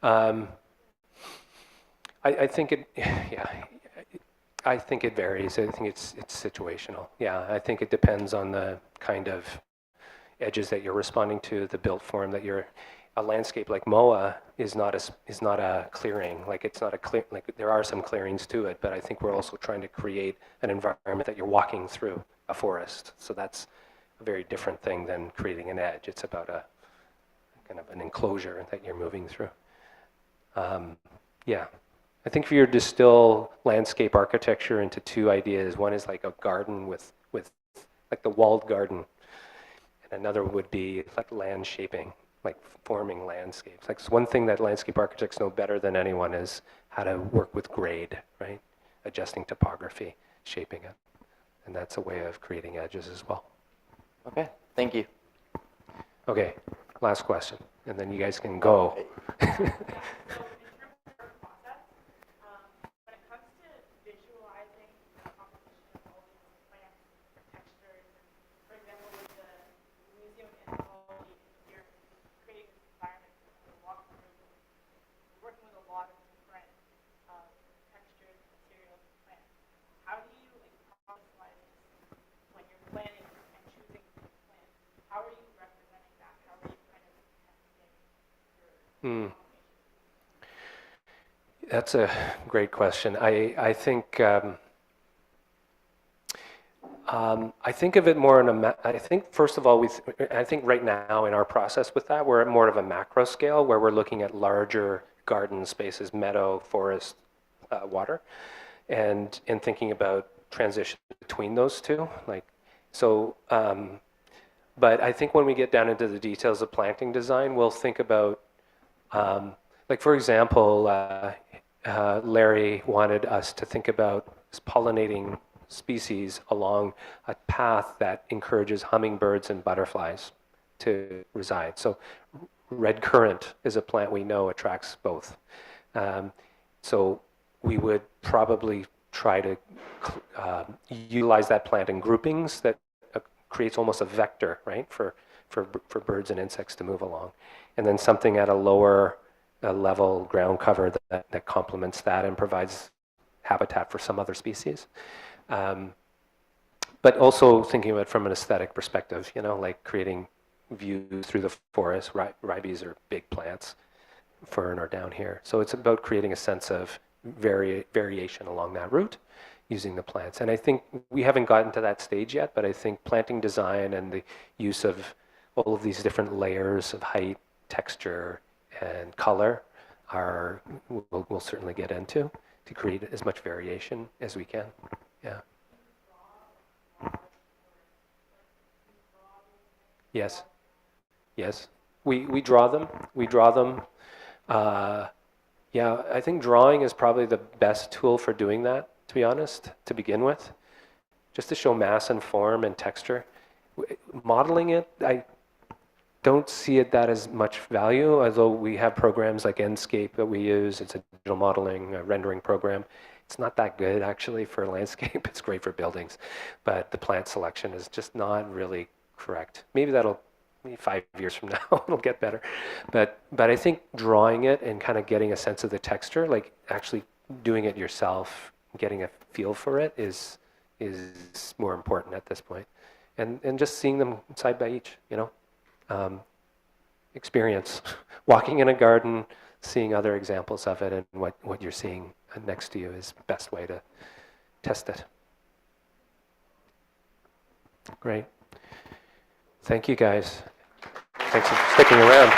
I think it, I think it varies. I think it's situational. Yeah, I think it depends on the kind of edges that you're responding to, the built form that you're. A landscape like MOA is not a clearing. Like, it's not a clear. Like, there are some clearings to it, but I think we're also trying to create an environment that you're walking through a forest. So that's a very different thing than creating an edge. It's about a kind of an enclosure that you're moving through. Yeah. I think if you distill landscape architecture into 2 ideas, one is like a garden with like the walled garden, and another would be like land shaping, like forming landscapes. Like, one thing that landscape architects know better than anyone is how to work with grade, right? Adjusting topography, shaping it. And that's a way of creating edges as well. Okay, thank you. Okay, last question, and then you guys can go. That's a great question. I think of it more in I think, first of all, I think right now in our process with that, we're at more of a macro scale where we're looking at larger garden spaces, meadow, forest, water, and thinking about transition between those two. Like, so, but I think when we get down into the details of planting design, we'll think about, like for example, Larry wanted us to think about pollinating species along a path that encourages hummingbirds and butterflies to reside. So red currant is a plant we know attracts both. So we would probably try to utilize that plant in groupings that creates almost a vector, right, for birds and insects to move along. And then something at a lower level ground cover that complements that and provides habitat for some other species. But also thinking about it from an aesthetic perspective, you know, like creating views through the forest. Ribes are big plants, fern are down here. So it's about creating a sense of variation along that route using the plants. And I think we haven't gotten to that stage yet, but I think planting design and the use of all of these different layers of height, texture, and color we'll certainly get into to create as much variation as we can. Yeah. Yes. Yes. We draw them. We draw them. Yeah, I think drawing is probably the best tool for doing that, to be honest, to begin with, just to show mass and form and texture. Modeling it, I don't see it that as much value, although we have programs like Enscape that we use. It's a digital modeling, rendering program. It's not that good, actually, for landscape. It's great for buildings, but the plant selection is just not really correct. Maybe 5 years from now, it'll get better. But I think drawing it and kind of getting a sense of the texture, like actually doing it yourself, getting a feel for it is more important at this point. And just seeing them side by each, you know. Experience. Walking in a garden, seeing other examples of it and what you're seeing next to you is the best way to test it. Great. Thank you, guys. Thanks for sticking around.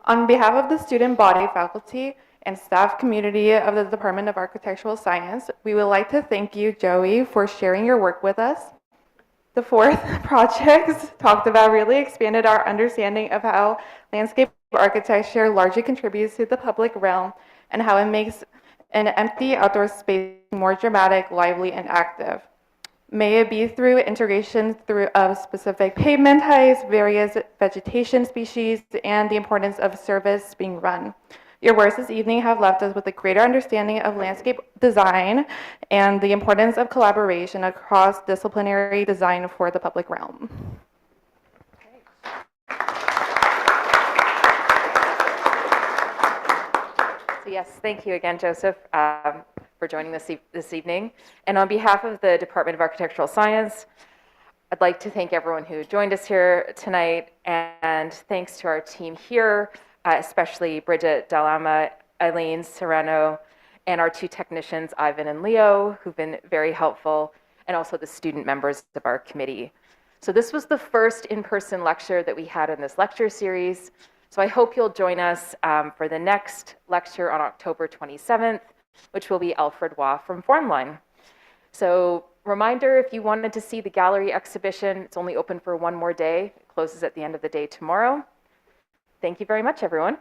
On behalf of the student body, faculty, and staff community of the Department of Architectural Science, we would like to thank you, Joey, for sharing your work with us. The 4th projects talked about really expanded our understanding of how landscape architecture largely contributes to the public realm and how it makes an empty outdoor space more dramatic, lively, and active. May it be through integration of specific pavement heights, various vegetation species, and the importance of service being run. Your words this evening have left us with a greater understanding of landscape design and the importance of collaboration across disciplinary design for the public realm. So yes, thank you again, Joseph, for joining this evening. And on behalf of the Department of Architectural Science, I'd like to thank everyone who joined us here tonight, and thanks to our team here, especially Bridget Dalama, Eileen Serrano, and our 2 technicians, Ivan and Leo, who've been very helpful, and also the student members of our committee. So this was the first in-person lecture that we had in this lecture series. So I hope you'll join us for the next lecture on October 27th, which will be Alfred Waugh from Formline. So reminder, if you wanted to see the gallery exhibition, it's only open for one more day. It closes at the end of the day tomorrow. Thank you very much, everyone.